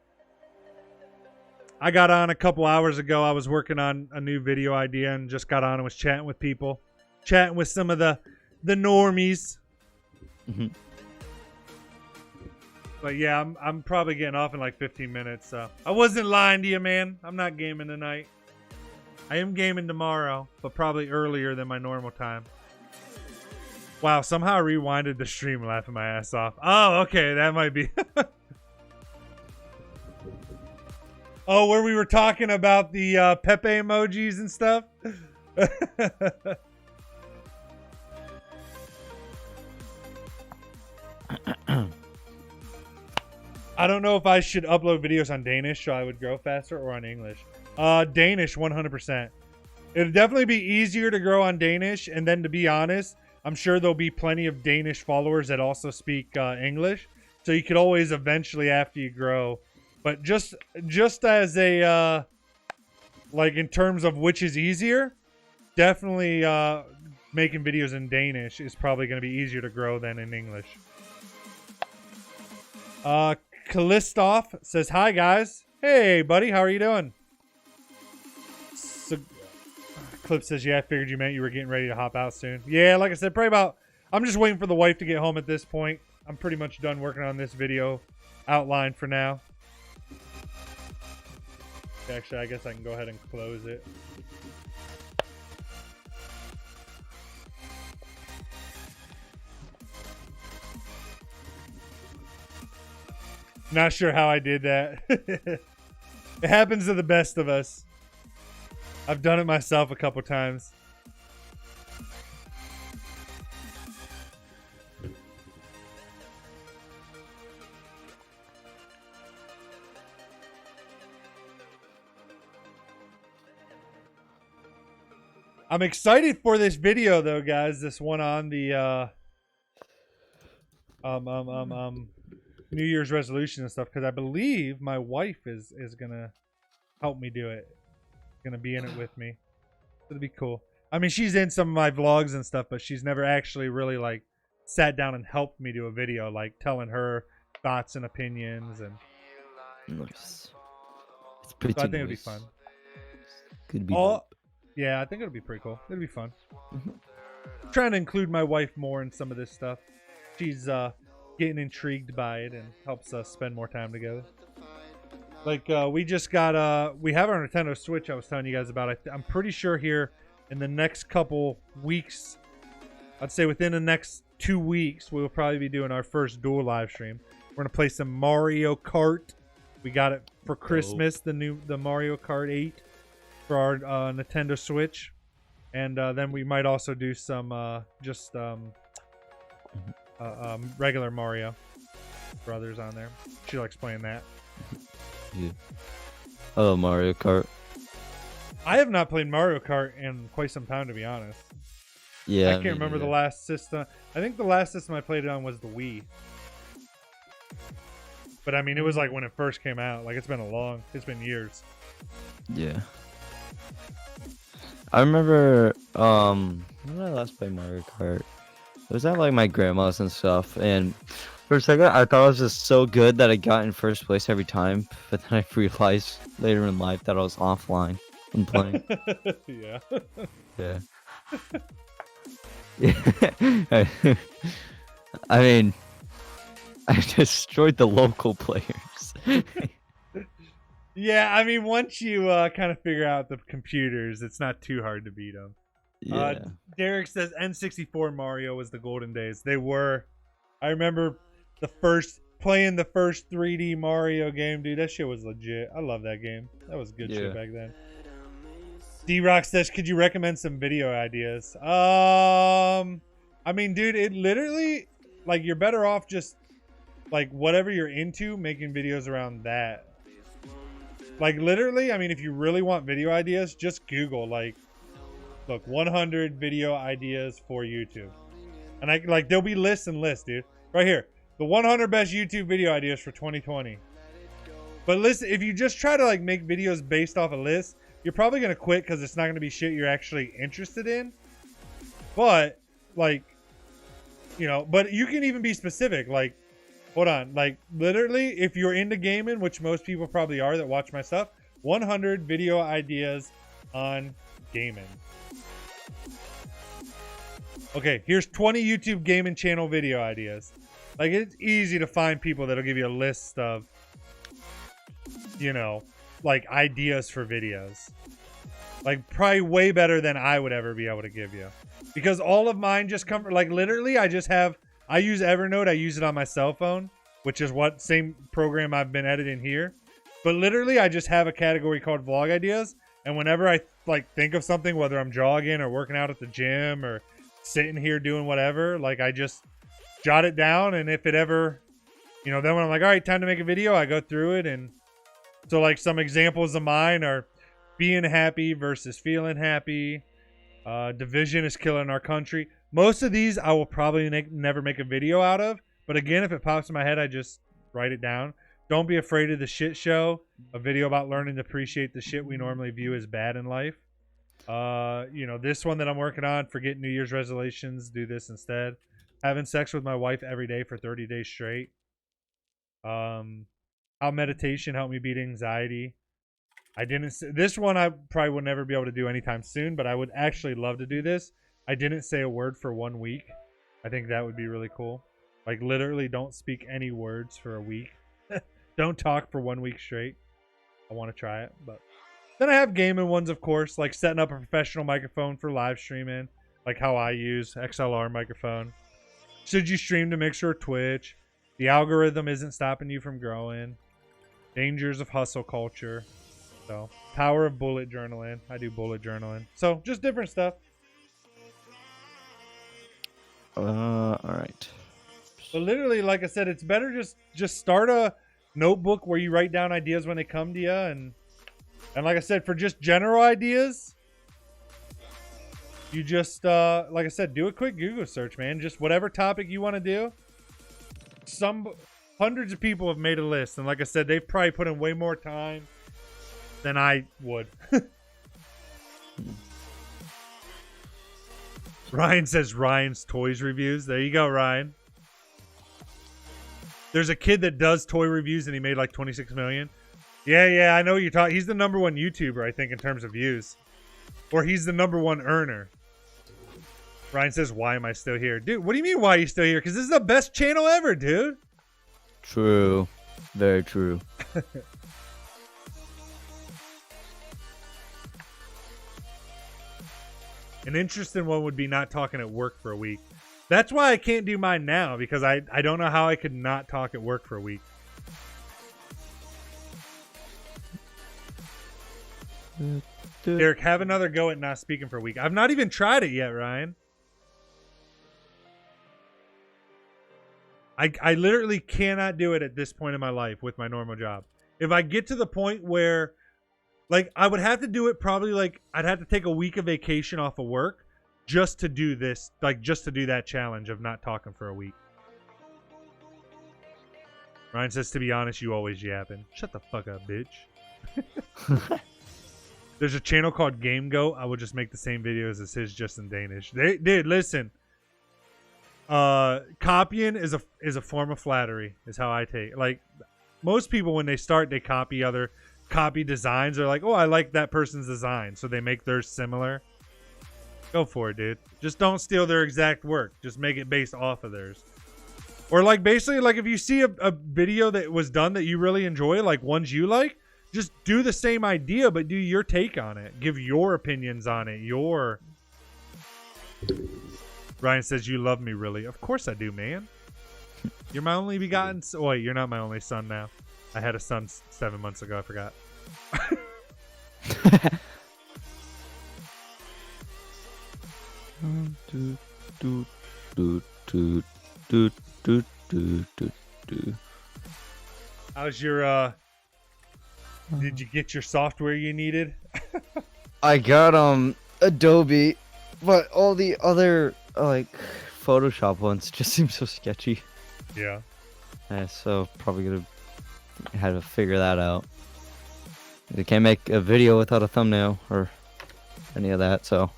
I got on a couple hours ago. I was working on a new video idea and just got on and was chatting with people. Chatting with some of the normies.
Mhm.
But yeah, I'm probably getting off in like 15 minutes, so. I wasn't lying to you, man. I'm not gaming tonight. I am gaming tomorrow, but probably earlier than my normal time. Wow, somehow I rewinded the stream laughing my ass off. Oh, okay, that might be. Oh, where we were talking about the Pepe emojis and stuff? I don't know if I should upload videos on Danish so I would grow faster or on English. Danish, 100%. It'd definitely be easier to grow on Danish, and then to be honest, I'm sure there'll be plenty of Danish followers that also speak English, so you could always eventually, after you grow. But just as a like in terms of which is easier, definitely making videos in Danish is probably going to be easier to grow than in English. Kalistov says, "Hi guys, hey buddy, how are you doing?" So, Clip says, "Yeah, I figured you meant you were getting ready to hop out soon." Yeah, like I said, probably about. I'm just waiting for the wife to get home at this point. I'm pretty much done working on this video outline for now. Actually, I guess I can go ahead and close it. Not sure how I did that. It happens to the best of us. I've done it myself a couple times. I'm excited for this video though, guys. This one on the New Year's resolution and stuff, because I believe my wife is gonna help me do it. Gonna be in it with me. It'll be cool. I mean, she's in some of my vlogs and stuff, but she's never actually really like sat down and helped me do a video, like telling her thoughts and opinions. And
Nice. It's pretty
so I think it'll be
nice.
fun.
Could be.
All, yeah, I think it'll be pretty cool. It'll be fun. Trying to include my wife more in some of this stuff. She's getting intrigued by it and helps us spend more time together. Like we just got we have our Nintendo Switch I was telling you guys about. I'm pretty sure here in the next couple weeks, I'd say within the next 2 weeks, we will probably be doing our first dual live stream. We're gonna play some Mario Kart. We got it for Christmas, the Mario Kart 8 for our Nintendo Switch, and then we might also do some regular Mario Brothers on there. She likes playing that.
Yeah. Oh, Mario Kart.
I have not played Mario Kart in quite some time, to be honest.
Yeah.
I can't remember the last system. I think the last system I played it on was the Wii. But I mean, it was like when it first came out. Like it's been years.
Yeah. I remember when did I last play Mario Kart? It was at like my grandma's and stuff, and For a second, I thought I was just so good that I got in first place every time, but then I realized later in life that I was offline and playing.
Yeah.
Yeah. Yeah. I mean, I destroyed the local players.
Yeah, I mean, once you kind of figure out the computers, it's not too hard to beat them.
Yeah.
Derek says N64 Mario was the golden days. They were. I remember playing the first 3D Mario game, dude. That shit was legit. I love that game. That was good shit
Yeah.
back then. D-Rock says, could you recommend some video ideas? I mean, dude, it literally, like, you're better off just, like, whatever you're into, making videos around that. Like, literally, I mean, if you really want video ideas, just Google, like, look, 100 video ideas for YouTube. And, there'll be lists and lists, dude. Right here. The 100 best YouTube video ideas for 2020. But listen, if you just try to, like, make videos based off a list, you're probably going to quit because it's not going to be shit you're actually interested in. But, like, you know, but you can even be specific. Like, hold on. Like, literally, if you're into gaming, which most people probably are that watch my stuff, 100 video ideas on gaming. Okay, here's 20 YouTube gaming channel video ideas. Like, it's easy to find people that'll give you a list of, you know, like, ideas for videos. Like, probably way better than I would ever be able to give you. Because all of mine just come from, like, literally, I use Evernote. I use it on my cell phone, which is what same program I've been editing here. But literally, I just have a category called vlog ideas. And whenever I, like, think of something, whether I'm jogging or working out at the gym or sitting here doing whatever, like, I just jot it down. And if it ever, you know, then when I'm like, all right, time to make a video, I go through it. And so, like, some examples of mine are being happy versus feeling happy. Division is killing our country. Most of these I will probably never make a video out of. But again, if it pops in my head, I just write it down. Don't be afraid of the shit show. A video about learning to appreciate the shit we normally view as bad in life. You know, this one that I'm working on, forget New Year's resolutions, do this instead. Having sex with my wife every day for 30 days straight. How meditation helped me beat anxiety. This one I probably will never be able to do anytime soon, but I would actually love to do this. I didn't say a word for 1 week. I think that would be really cool. Like, literally don't speak any words for a week. Don't talk for 1 week straight. I want to try it, but then I have gaming ones, of course, like setting up a professional microphone for live streaming, like how I use XLR microphone. Should you stream to Mixer or Twitch? The algorithm isn't stopping you from growing. Dangers of hustle culture. So, power of bullet journaling. I do bullet journaling. So, just different stuff.
All right.
But literally, like I said, it's better just start a notebook where you write down ideas when they come to you, and like I said, for just general ideas, you just like I said, do a quick Google search, man. Just whatever topic you want to do. Hundreds of people have made a list, and like I said, they've probably put in way more time than I would. Ryan says Ryan's Toys Reviews. There you go, Ryan. There's a kid that does toy reviews and he made like 26 million. Yeah, I know what you're talking. He's the #1 YouTuber, I think, in terms of views. Or he's the #1 earner. Ryan says, why am I still here? Dude, what do you mean why are you still here? Because this is the best channel ever, dude.
True. Very true.
An interesting one would be not talking at work for a week. That's why I can't do mine now, because I don't know how I could not talk at work for a week. Derek, have another go at not speaking for a week. I've not even tried it yet, Ryan. I literally cannot do it at this point in my life with my normal job. If I get to the point where, like, I would have to do it probably, like, I'd have to take a week of vacation off of work just to do this, like, just to do that challenge of not talking for a week. Ryan says, to be honest, you always yapping. Shut the fuck up, bitch. There's a channel called Game Goat. I will just make the same videos as his, just in Danish. Dude, listen. Copying is a form of flattery, is how I take. Like most people, when they start, they copy designs. They're like, oh, I like that person's design, so they make theirs similar. Go for it, dude. Just don't steal their exact work. Just make it based off of theirs. Or like basically, like if you see a video that was done that you really enjoy, like ones you like, just do the same idea, but do your take on it. Give your opinions on it. Ryan says, you love me, really. Of course I do, man. You're my only begotten... Wait, you're not my only son now. I had a son 7 months ago. I forgot. How's your... Did you get your software you needed?
I got Adobe, but all the other like Photoshop ones just seem so sketchy.
Yeah.
So probably gonna have to figure that out. You can't make a video without a thumbnail or any of that, so.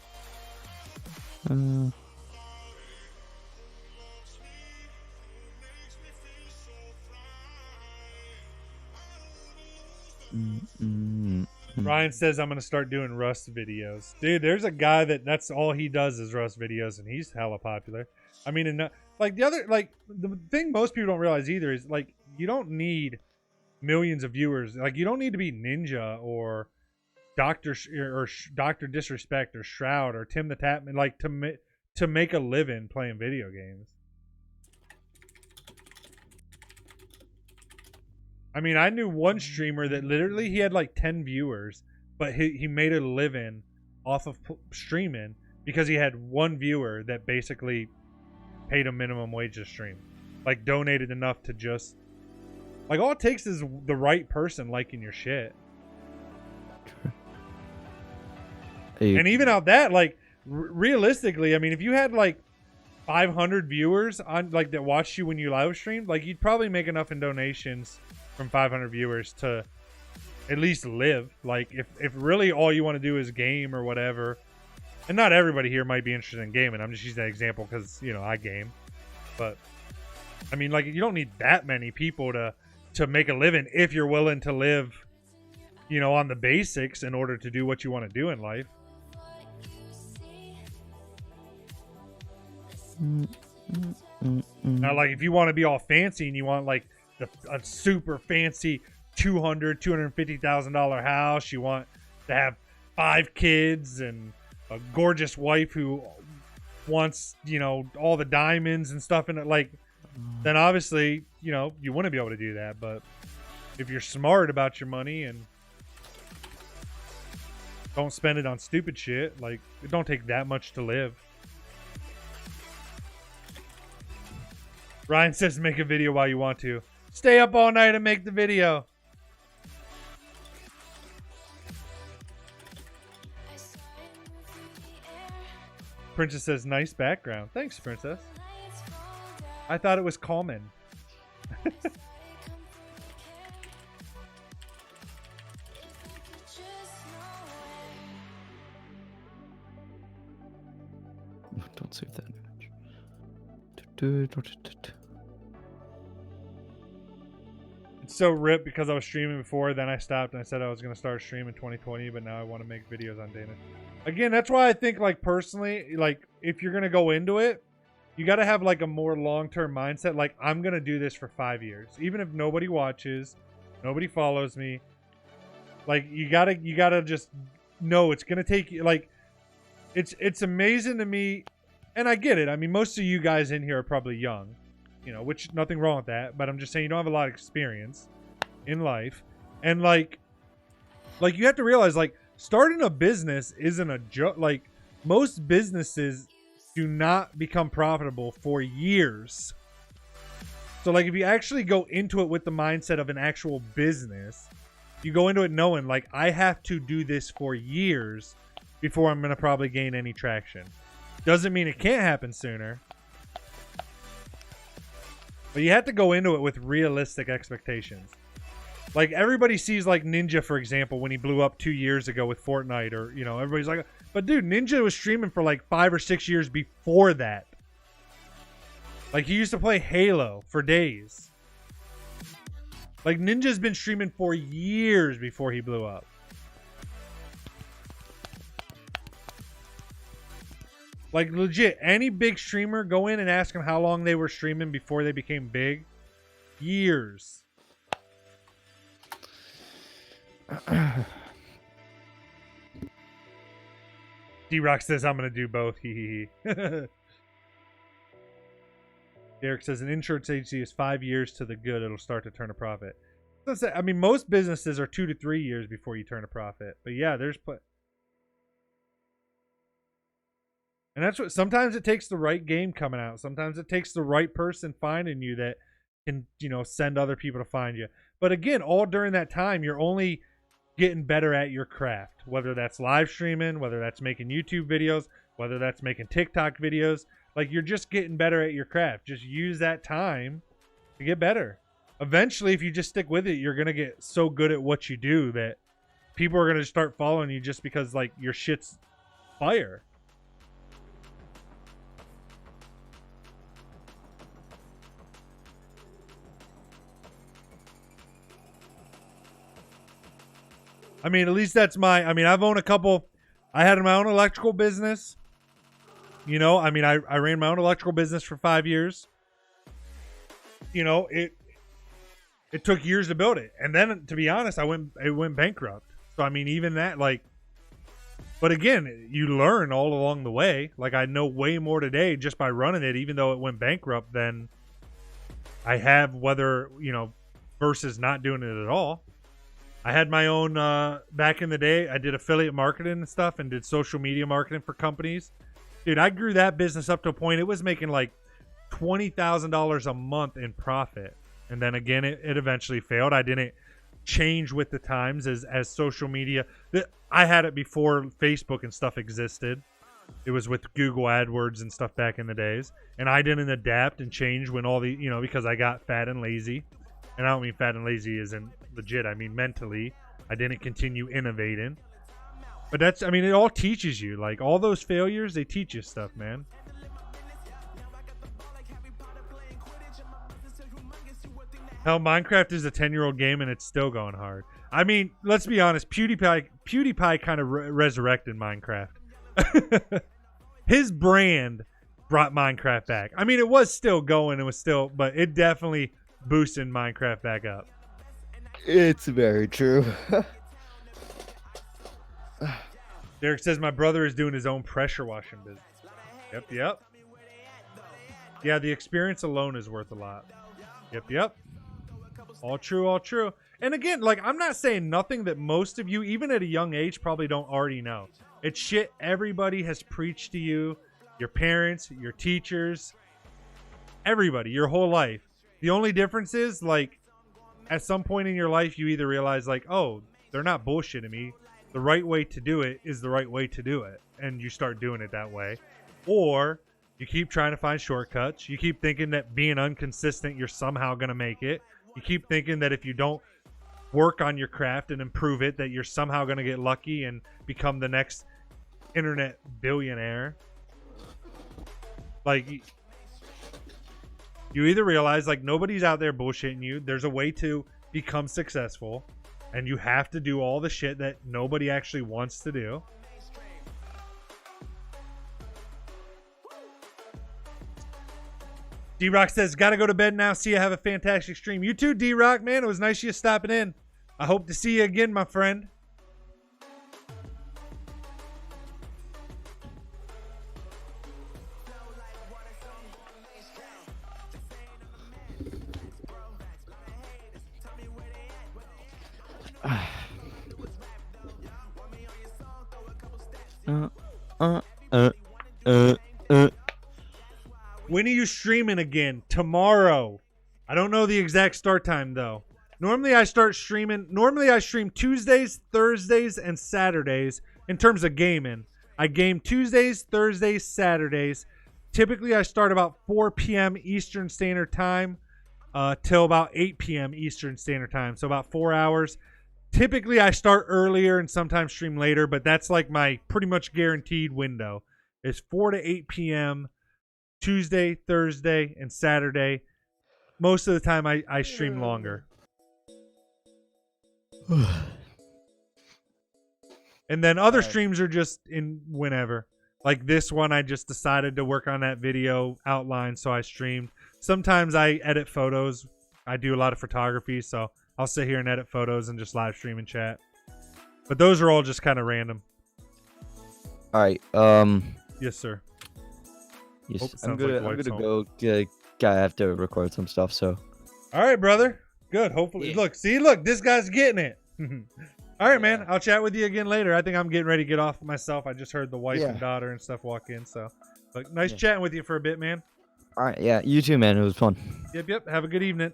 Ryan says I'm gonna start doing Rust videos. Dude, there's a guy that's all he does is Rust videos, and he's hella popular. I mean, and like the thing most people don't realize either is like you don't need millions of viewers. Like you don't need to be Ninja or Doctor Disrespect or Shroud or Tim the Tatman like to make a living playing video games. I mean, I knew one streamer that literally he had like 10 viewers, but he made a living off of streaming because he had one viewer that basically paid a minimum wage to stream. Like donated enough to just... Like all it takes is the right person liking your shit. And even out that, like realistically, I mean, if you had like 500 viewers on like that watched you when you live streamed, like you'd probably make enough in donations from 500 viewers to at least live. Like if really all you want to do is game or whatever, and not everybody here might be interested in gaming. I'm just using that example because, you know, I game. But I mean, like you don't need that many people to make a living if you're willing to live, you know, on the basics in order to do what you want to do in life. Now, like if you want to be all fancy and you want like a super fancy $250,000 house, you want to have 5 kids and a gorgeous wife who wants, you know, all the diamonds and stuff in it, like then obviously, you know, you want to be able to do that. But if you're smart about your money and don't spend it on stupid shit, like it don't take that much to live. Ryan says make a video while you want to. Stay up all night and make the video. Princess says nice background. Thanks, Princess. I thought it was Coleman.
Don't save that image.
It's so ripped because I was streaming before, then I stopped and I said I was going to start streaming in 2020, but now I want to make videos on Dana. Again, that's why I think, like, personally, like, if you're going to go into it, you got to have, like, a more long-term mindset. Like, I'm going to do this for 5 years. Even if nobody watches, nobody follows me. Like, you got to just know it's going to take you, like, it's amazing to me. And I get it. I mean, most of you guys in here are probably young, you know, which nothing wrong with that. But I'm just saying you don't have a lot of experience in life. And, like you have to realize, like, starting a business isn't a joke. Like, most businesses do not become profitable for years. So, like, if you actually go into it with the mindset of an actual business, you go into it knowing, like, I have to do this for years before I'm going to probably gain any traction. Doesn't mean it can't happen sooner. But you have to go into it with realistic expectations. Like, everybody sees, like, Ninja, for example, when he blew up 2 years ago with Fortnite, or, you know, everybody's like, but dude, Ninja was streaming for like 5 or 6 years before that. Like, he used to play Halo for days. Like, Ninja's been streaming for years before he blew up. Like, legit, any big streamer, go in and ask them how long they were streaming before they became big. Years. D-Rock says, I'm going to do both. Hee hee hee. Derek says, an insurance agency is 5 years to the good. It'll start to turn a profit. I mean, most businesses are 2 to 3 years before you turn a profit. But yeah, there's... And that's what... Sometimes it takes the right game coming out. Sometimes it takes the right person finding you that can, you know, send other people to find you. But again, all during that time, you're only getting better at your craft. Whether that's live streaming, whether that's making YouTube videos, whether that's making TikTok videos. Like, you're just getting better at your craft. Just use that time to get better. Eventually, if you just stick with it, you're going to get so good at what you do that people are going to start following you just because, like, your shit's fire. I mean, at least that's my... I mean, I've owned a couple... I had my own electrical business. You know, I mean, I ran my own electrical business for 5 years. You know, it took years to build it. And then, to be honest, it went bankrupt. So, I mean, even that, like... But again, you learn all along the way. Like, I know way more today just by running it, even though it went bankrupt, than I have whether, you know, versus not doing it at all. I had my own, back in the day, I did affiliate marketing and stuff and did social media marketing for companies. Dude, I grew that business up to a point it was making like $20,000 a month in profit. And then again, it eventually failed. I didn't change with the times as social media. I had it before Facebook and stuff existed. It was with Google AdWords and stuff back in the days. And I didn't adapt and change when all the, you know, because I got fat and lazy. And I don't mean fat and lazy isn't legit. I mean mentally. I didn't continue innovating. But that's, I mean, it all teaches you. Like, all those failures, they teach you stuff, man. Hell, Minecraft is a 10-year-old game and it's still going hard. I mean, let's be honest. PewDiePie kind of resurrected Minecraft. His brand brought Minecraft back. I mean, it was still going. It was still, but it definitely boosted Minecraft back up.
It's very true.
Derek says, my brother is doing his own pressure washing business. Yep. Yeah, the experience alone is worth a lot. Yep. All true. And again, like, I'm not saying nothing that most of you, even at a young age, probably don't already know. It's shit everybody has preached to you, your parents, your teachers, everybody, your whole life. The only difference is, like, at some point in your life, you either realize, like, oh, they're not bullshitting me. The right way to do it is the right way to do it. And you start doing it that way. Or you keep trying to find shortcuts. You keep thinking that being inconsistent, you're somehow going to make it. You keep thinking that if you don't work on your craft and improve it, that you're somehow going to get lucky and become the next internet billionaire. Like, you either realize, like, nobody's out there bullshitting you. There's a way to become successful. And you have to do all the shit that nobody actually wants to do. D-Rock says, gotta go to bed now. See you. Have a fantastic stream. You too, D-Rock, man. It was nice you stopping in. I hope to see you again, my friend. When are you streaming again? Tomorrow. I don't know the exact start time though. Normally I stream Tuesdays, Thursdays, and Saturdays in terms of gaming. I game Tuesdays, Thursdays, Saturdays. Typically I start about 4 p.m. Eastern Standard Time till about 8 p.m. Eastern Standard Time. So about 4 hours. Typically I start earlier and sometimes stream later, but that's like my pretty much guaranteed window. It's 4 to 8 p.m. Tuesday, Thursday, and Saturday. Most of the time I stream longer. And then other streams are just in whenever. Like this one, I just decided to work on that video outline, so I streamed. Sometimes I edit photos. I do a lot of photography, so I'll sit here and edit photos and just live stream and chat. But those are all just kind of random.
All right.
Yes, sir.
Yes,
Oh, it
I'm
sounds
gonna,
like the
I'm
wife's
gonna
home.
go. I have to record some stuff. So.
All right, brother. Good. Hopefully,
Yeah.
look, this guy's getting it. All right, man. I'll chat with you again later. I think I'm getting ready to get off myself. I just heard the wife and daughter and stuff walk in. So, but nice chatting with you for a bit, man.
All right. Yeah. You too, man. It was fun.
Yep. Have a good evening.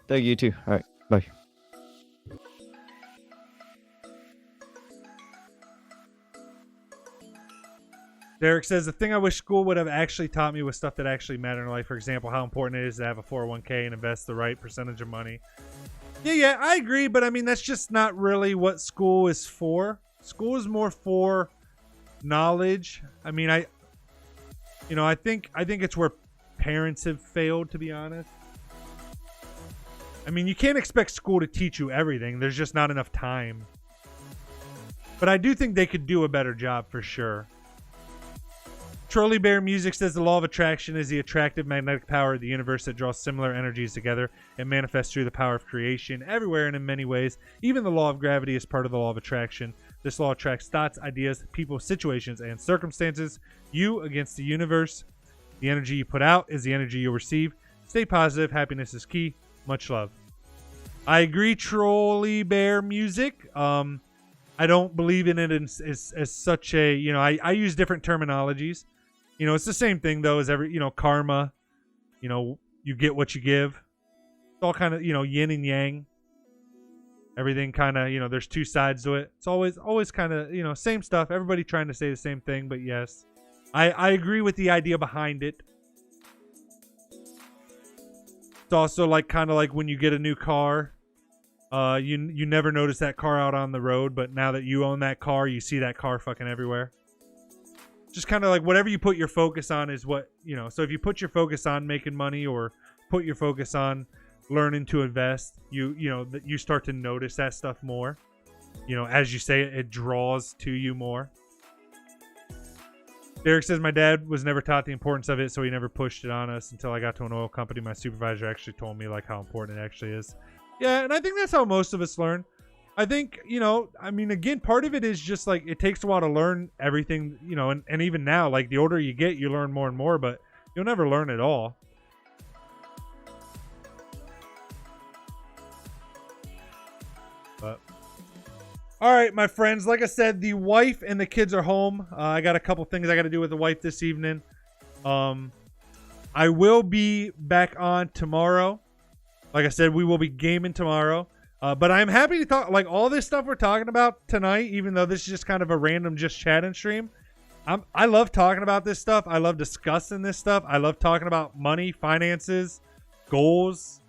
Thank you too. All right. Bye.
Derek says, the thing I wish school would have actually taught me was stuff that actually mattered in life. For example, how important it is to have a 401k and invest the right percentage of money. Yeah, I agree. But I mean, that's just not really what school is for. School is more for knowledge. I mean, I think it's where parents have failed, to be honest. I mean, you can't expect school to teach you everything. There's just not enough time. But I do think they could do a better job for sure. Trolley Bear Music says the law of attraction is the attractive magnetic power of the universe that draws similar energies together and manifests through the power of creation everywhere and in many ways. Even the law of gravity is part of the law of attraction. This law attracts thoughts, ideas, people, situations, and circumstances. You against the universe. The energy you put out is the energy you'll receive. Stay positive. Happiness is key. Much love. I agree, Trolley Bear Music. I don't believe in it as such a, I use different terminologies. It's the same thing though as karma. You get what you give. It's all kind of, yin and yang. Everything kind of, there's two sides to it. It's always kind of, same stuff. Everybody trying to say the same thing, but yes. I agree with the idea behind it. It's also kind of like when you get a new car. You never notice that car out on the road, but now that you own that car, you see that car fucking everywhere. Just kind of like whatever you put your focus on is what, so if you put your focus on making money or put your focus on learning to invest, you start to notice that stuff more. As you say it draws to you more. Derek says, my dad was never taught the importance of it, so he never pushed it on us until I got to an oil company. My supervisor actually told me how important it actually is. Yeah, and I think that's how most of us learn. I think, again, part of it is just it takes a while to learn everything, and even now, the older you get, you learn more and more, but you'll never learn it all. But, all right, my friends, like I said, the wife and the kids are home. I got a couple things I got to do with the wife this evening. I will be back on tomorrow. Like I said, we will be gaming tomorrow. But I'm happy to talk, all this stuff we're talking about tonight, even though this is just kind of a random just chatting stream. I love talking about this stuff. I love discussing this stuff. I love talking about money, finances, goals,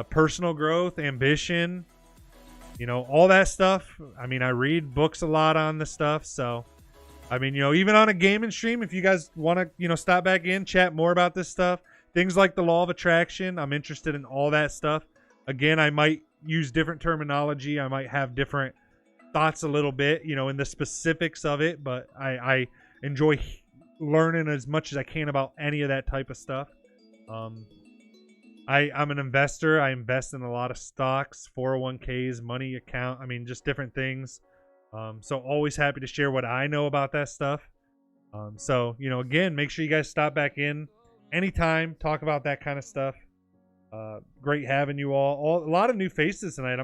personal growth, ambition, all that stuff. I mean, I read books a lot on this stuff. So, even on a gaming stream, if you guys want to, stop back in, chat more about this stuff. Things like the law of attraction. I'm interested in all that stuff. Again, I might use different terminology. I might have different thoughts a little bit, in the specifics of it, but I enjoy learning as much as I can about any of that type of stuff. I'm an investor. I invest in a lot of stocks, 401ks, money account. Just different things. So always happy to share what I know about that stuff. So, again, make sure you guys stop back in anytime, talk about that kind of stuff. Great having you all. A lot of new faces tonight.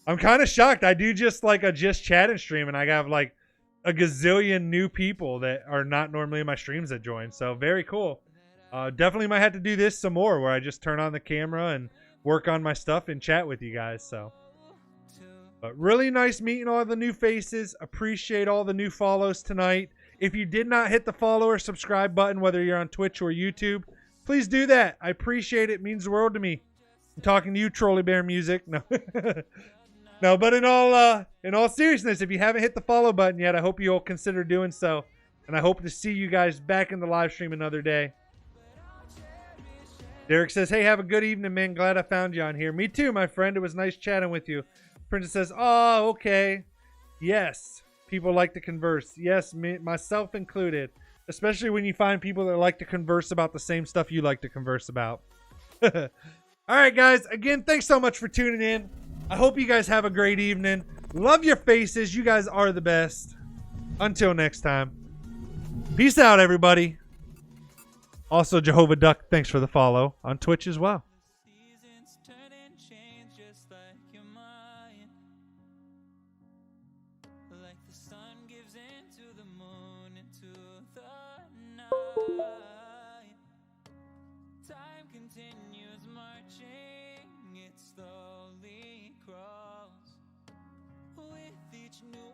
I'm kind of shocked. I do just a just chatting stream, and I have a gazillion new people that are not normally in my streams that join. So very cool. Definitely might have to do this some more, where I just turn on the camera and work on my stuff and chat with you guys. So, but really nice meeting all the new faces. Appreciate all the new follows tonight. If you did not hit the follow or subscribe button, whether you're on Twitch or YouTube, please do that. I appreciate it. It means the world to me. I'm talking to you, Trolley Bear Music. No, no, but in all seriousness, if you haven't hit the follow button yet, I hope you'll consider doing so. And I hope to see you guys back in the live stream another day. Derek says, hey, have a good evening, man. Glad I found you on here. Me too, my friend. It was nice chatting with you. Princess says, oh, okay. Yes, people like to converse. Yes, myself included. Especially when you find people that like to converse about the same stuff you like to converse about. All right, guys. Again, thanks so much for tuning in. I hope you guys have a great evening. Love your faces. You guys are the best. Until next time. Peace out, everybody. Also, Jehovah Duck, thanks for the follow on Twitch as well.
Seasons turn and change just like your mind. Like the sun gives into the moon, into the night. Time continues marching, it slowly crawls. With each new